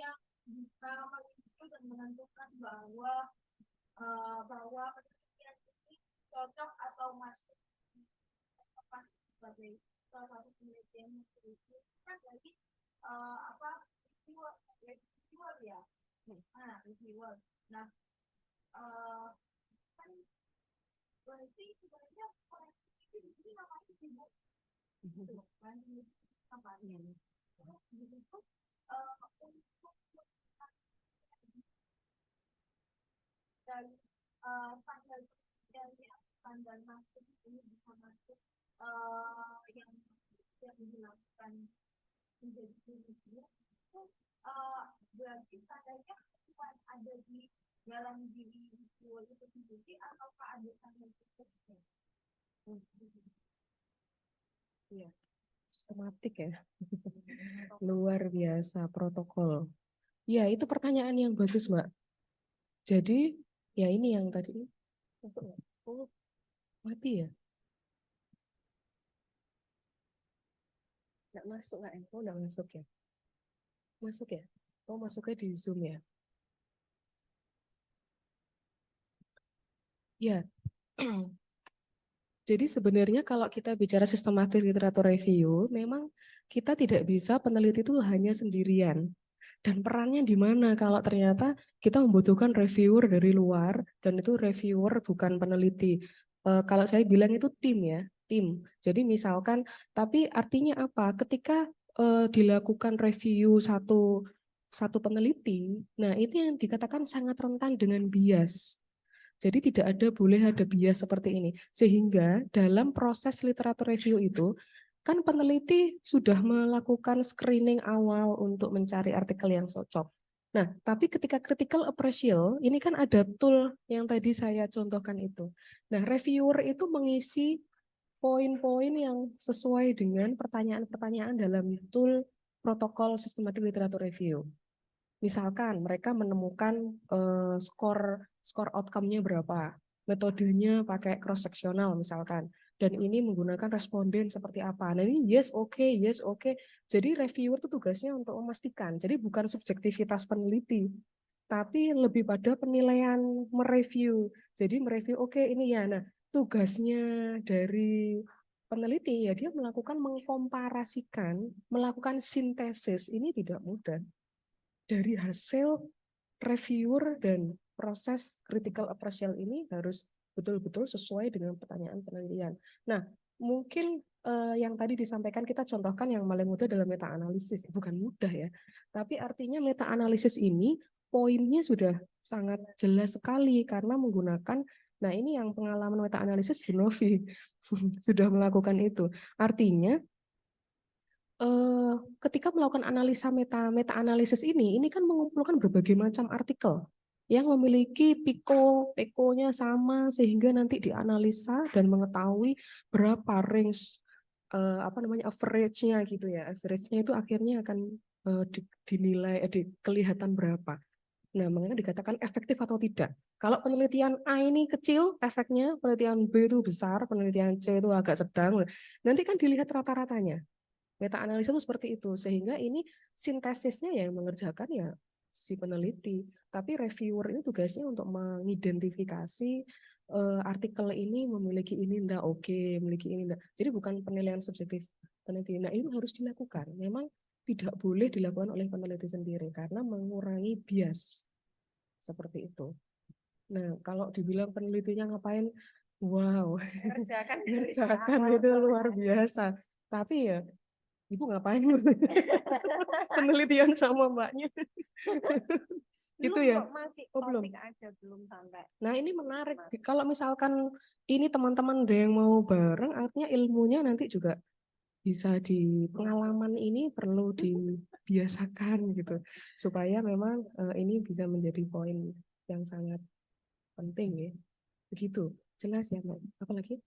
Yang bisa memicu dan menentukan bahwa penelitian ini cocok atau masuk sebagai salah satu penelitian kan dari reviewer ya. Reviewer. Nah, kan berarti sebenarnya ini namanya sibuk. Kan kampanye. Untuk dari standar masuk ini bisa masuk yang dilakukan menjadi review itu berarti standarnya cuma ada di dalam diri reviewer itu sendiri atau ada standar tertentu? Iya, sistematik ya. Luar biasa protokol. Ya, itu pertanyaan yang bagus, Mbak. Jadi, ya ini yang tadi. Oh, mati ya? Nggak masuk nggak? Oh, nggak masuk ya? Masuk ya? Oh, masuknya di Zoom ya? Ya. Jadi sebenarnya kalau kita bicara sistematik literatur review, memang kita tidak bisa peneliti itu hanya sendirian. Dan perannya di mana kalau ternyata kita membutuhkan reviewer dari luar, dan itu reviewer bukan peneliti. Kalau saya bilang itu tim ya, tim. Jadi misalkan, tapi artinya apa? Ketika dilakukan review satu peneliti, nah itu yang dikatakan sangat rentan dengan bias. Jadi boleh ada bias seperti ini. Sehingga dalam proses literatur review itu, kan peneliti sudah melakukan screening awal untuk mencari artikel yang cocok. Nah, tapi ketika critical appraisal, ini kan ada tool yang tadi saya contohkan itu. Nah, reviewer itu mengisi poin-poin yang sesuai dengan pertanyaan-pertanyaan dalam tool protokol systematic literature review. Misalkan mereka menemukan skor outcome-nya berapa, metodenya pakai cross sectional misalkan, dan ini menggunakan responden seperti apa. Nah ini yes oke. Jadi reviewer itu tugasnya untuk memastikan. Jadi bukan subjektivitas peneliti, tapi lebih pada penilaian mereview. Jadi mereview oke ini ya. Nah tugasnya dari peneliti ya dia melakukan mengkomparasikan, melakukan sintesis. Ini tidak mudah. Dari hasil reviewer dan proses critical appraisal ini harus betul-betul sesuai dengan pertanyaan penelitian. Nah, mungkin yang tadi disampaikan kita contohkan yang paling mudah dalam meta-analisis. Bukan mudah ya, tapi artinya meta-analisis ini poinnya sudah sangat jelas sekali karena menggunakan, nah ini yang pengalaman meta-analisis Bu Novi sudah melakukan itu. Artinya ketika melakukan analisa meta-analisis ini kan mengumpulkan berbagai macam artikel yang memiliki PICO-nya sama sehingga nanti dianalisa dan mengetahui berapa range average-nya gitu ya. Average-nya itu akhirnya akan dinilai kelihatan berapa. Nah, makanya dikatakan efektif atau tidak. Kalau penelitian A ini kecil efeknya, penelitian B itu besar, penelitian C itu agak sedang. Nanti kan dilihat rata-ratanya. Meta analisa itu seperti itu, sehingga ini sintesisnya yang mengerjakan ya si peneliti, tapi reviewer ini tugasnya untuk mengidentifikasi artikel ini memiliki ini enggak oke, memiliki ini enggak. Jadi bukan penilaian subjektif peneliti. Nah, itu harus dilakukan. Memang tidak boleh dilakukan oleh peneliti sendiri karena mengurangi bias seperti itu. Nah, kalau dibilang penelitinya ngapain, wow, ngerjakan itu luar biasa. Tapi ya Ibu ngapain? Penelitian sama mbaknya. Itu ya. Masih Oh, belum. topik aja belum sampai. Nah, ini menarik. Kalau misalkan ini teman-teman ada yang mau bareng, artinya ilmunya nanti juga bisa di pengalaman ini perlu dibiasakan gitu. Supaya memang ini bisa menjadi poin yang sangat penting ya. Begitu. Jelas ya, Mbak? Apalagi?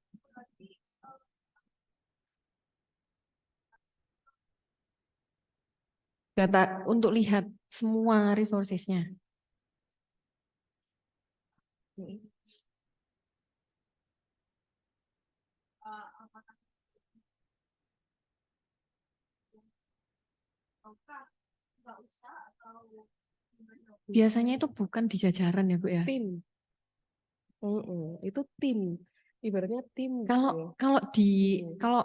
Data untuk lihat semua resources-nya. Biasanya itu bukan di jajaran ya Bu ya. Tim. Itu tim. Ibaratnya tim. Kalau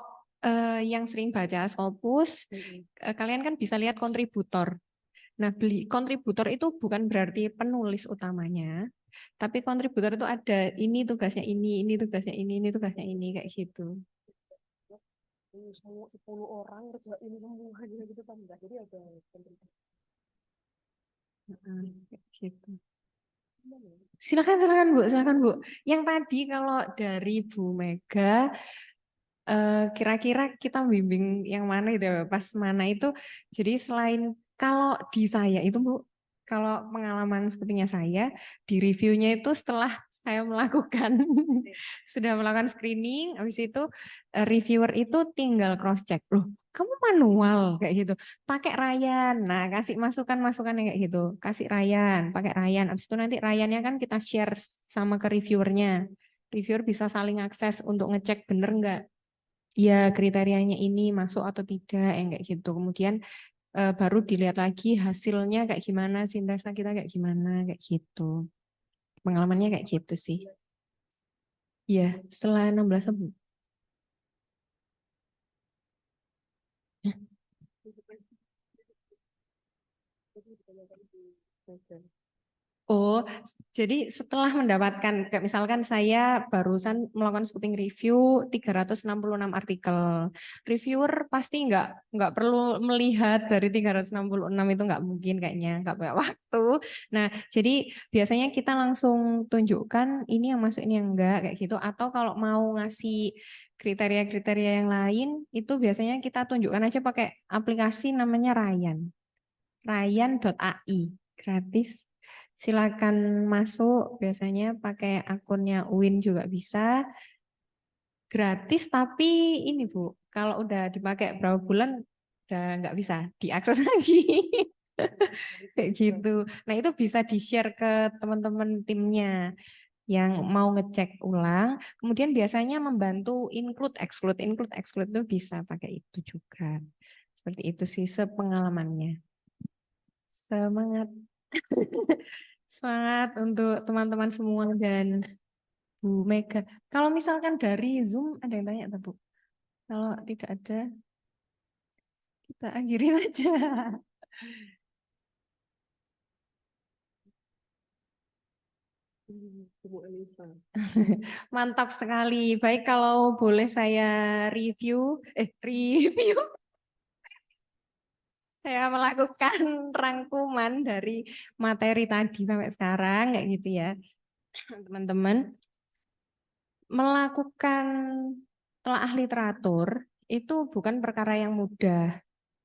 yang sering baca Scopus, kalian kan bisa lihat kontributor. Nah, kontributor itu bukan berarti penulis utamanya, tapi kontributor itu ada ini tugasnya ini tugasnya ini tugasnya ini kayak gitu. 10 orang kerjain semua gitu kan enggak. Jadi ada Gitu. Silakan Bu. Yang tadi kalau dari Bu Mega kira-kira kita bimbing yang mana gitu ya, pas mana itu. Jadi selain kalau di saya itu Bu, kalau pengalaman sepertinya saya di reviewnya itu setelah saya melakukan sudah melakukan screening, habis itu reviewer itu tinggal cross check loh. Kamu manual kayak gitu, pakai Ryan. Nah, kasih masukan-masukan yang kayak gitu, kasih Ryan, pakai Ryan. Habis itu nanti Ryan-nya kan kita share sama ke reviewernya. Reviewer bisa saling akses untuk ngecek bener nggak ya kriterianya ini masuk atau tidak yang kayak gitu. Kemudian baru dilihat lagi hasilnya kayak gimana, sintesa kita kayak gimana kayak gitu. Pengalamannya kayak gitu sih. Ya, setelah 16 Bu. Oh, jadi setelah mendapatkan, kayak misalkan saya barusan melakukan scoping review 366 artikel. Reviewer pasti nggak perlu melihat dari 366 itu nggak mungkin kayaknya, nggak punya waktu. Nah, jadi biasanya kita langsung tunjukkan ini yang masuk, ini yang enggak, kayak gitu. Atau kalau mau ngasih kriteria-kriteria yang lain, itu biasanya kita tunjukkan aja pakai aplikasi namanya Ryan. Ryan.ai. gratis. Silakan masuk, biasanya pakai akunnya UIN juga bisa. Gratis, tapi ini Bu, kalau udah dipakai berapa bulan udah nggak bisa diakses lagi. Kayak gitu. Nah, itu bisa di-share ke teman-teman timnya yang mau ngecek ulang. Kemudian biasanya membantu include, exclude itu bisa pakai itu juga. Seperti itu sih sepengalamannya. Semangat. Semangat untuk teman-teman semua dan Bu Mega. Kalau misalkan dari Zoom ada yang tanya, Bu? Kalau tidak ada, kita akhiri saja. Mantap sekali. Baik, kalau boleh saya review. Saya melakukan rangkuman dari materi tadi sampai sekarang, kayak gitu ya. Teman-teman, melakukan telaah literatur itu bukan perkara yang mudah.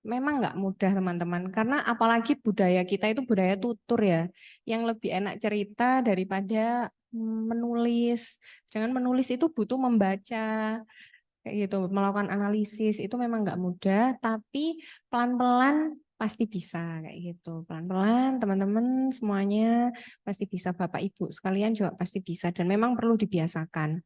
Memang nggak mudah teman-teman, karena apalagi budaya kita itu budaya tutur ya, yang lebih enak cerita daripada menulis. Jangan menulis itu butuh membaca, kayak gitu, melakukan analisis itu memang nggak mudah, tapi pelan-pelan pasti bisa kayak gitu. Pelan-pelan teman-teman semuanya pasti bisa, Bapak Ibu sekalian juga pasti bisa dan memang perlu dibiasakan.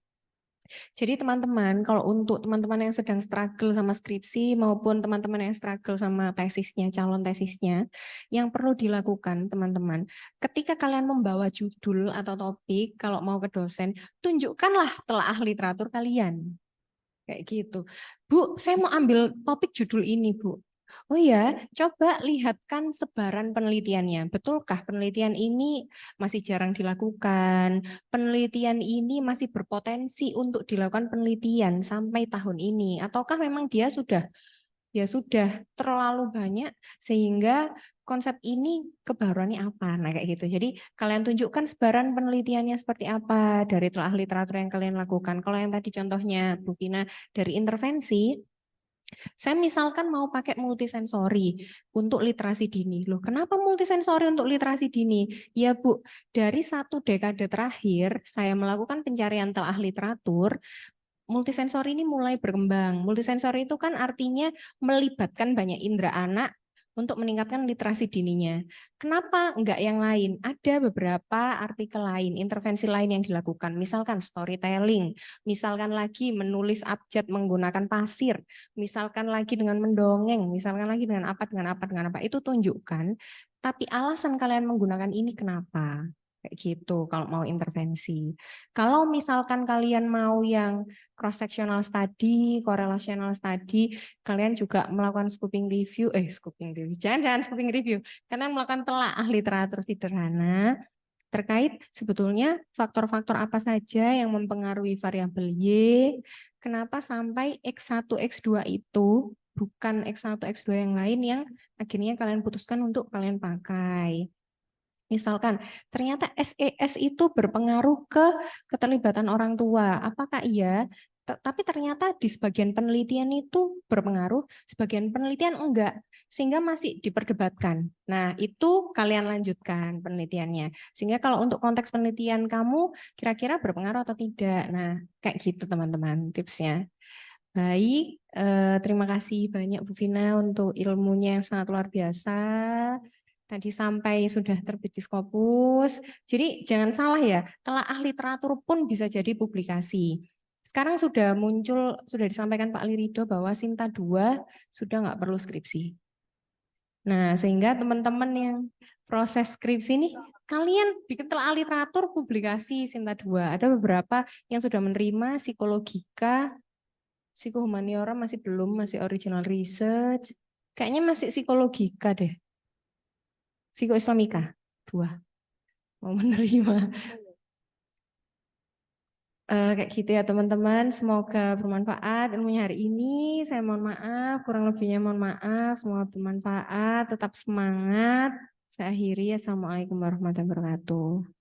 Jadi teman-teman, kalau untuk teman-teman yang sedang struggle sama skripsi maupun teman-teman yang struggle sama tesisnya, calon tesisnya, yang perlu dilakukan teman-teman, ketika kalian membawa judul atau topik, kalau mau ke dosen, tunjukkanlah telaah literatur kalian. Kayak gitu. Bu, saya mau ambil topik judul ini, Bu. Oh ya, coba lihatkan sebaran penelitiannya. Betulkah penelitian ini masih jarang dilakukan? Penelitian ini masih berpotensi untuk dilakukan penelitian sampai tahun ini? Ataukah memang dia sudah terlalu banyak sehingga konsep ini kebaruannya apa? Nah, kayak gitu. Jadi kalian tunjukkan sebaran penelitiannya seperti apa dari telaah literatur yang kalian lakukan. Kalau yang tadi contohnya Bu Vina dari intervensi, saya misalkan mau pakai multisensori untuk literasi dini. Loh, kenapa multisensori untuk literasi dini? Ya Bu, dari 1 dekade terakhir saya melakukan pencarian telaah literatur, multisensori ini mulai berkembang. Multisensori itu kan artinya melibatkan banyak indera anak untuk meningkatkan literasi dininya. Kenapa enggak yang lain? Ada beberapa artikel lain, intervensi lain yang dilakukan. Misalkan storytelling, misalkan lagi menulis abjad menggunakan pasir, misalkan lagi dengan mendongeng, misalkan lagi dengan apa. Itu tunjukkan. Tapi alasan kalian menggunakan ini kenapa? Kayak gitu kalau mau intervensi. Kalau misalkan kalian mau yang cross-sectional study, correlational study, kalian juga melakukan scoping review, jangan scoping review, karena melakukan telaah literatur sederhana terkait sebetulnya faktor-faktor apa saja yang mempengaruhi variabel Y, kenapa sampai X1, X2 itu bukan X1, X2 yang lain yang akhirnya kalian putuskan untuk kalian pakai. Misalkan ternyata SES itu berpengaruh ke keterlibatan orang tua. Apakah iya? Tapi ternyata di sebagian penelitian itu berpengaruh, sebagian penelitian enggak, sehingga masih diperdebatkan. Nah, itu kalian lanjutkan penelitiannya. Sehingga kalau untuk konteks penelitian kamu kira-kira berpengaruh atau tidak. Nah, kayak gitu teman-teman tipsnya. Baik, terima kasih banyak Bu Vina untuk ilmunya yang sangat luar biasa. Tadi sampai sudah terbit di Scopus. Jadi jangan salah ya, telaah literatur pun bisa jadi publikasi. Sekarang sudah muncul, sudah disampaikan Pak Lirido bahwa Sinta 2 sudah nggak perlu skripsi. Nah, sehingga teman-teman yang proses skripsi ini, kalian bikin telaah literatur publikasi Sinta 2. Ada beberapa yang sudah menerima psikologika, psikohumaniora masih belum, masih original research. Kayaknya masih psikologika deh. Psikoislamika 2 mau menerima. Kayak gitu ya teman-teman. Semoga bermanfaat ilmunya hari ini. Saya mohon maaf, kurang lebihnya mohon maaf. Semoga bermanfaat. Tetap semangat. Saya akhiri. Assalamualaikum warahmatullahi wabarakatuh.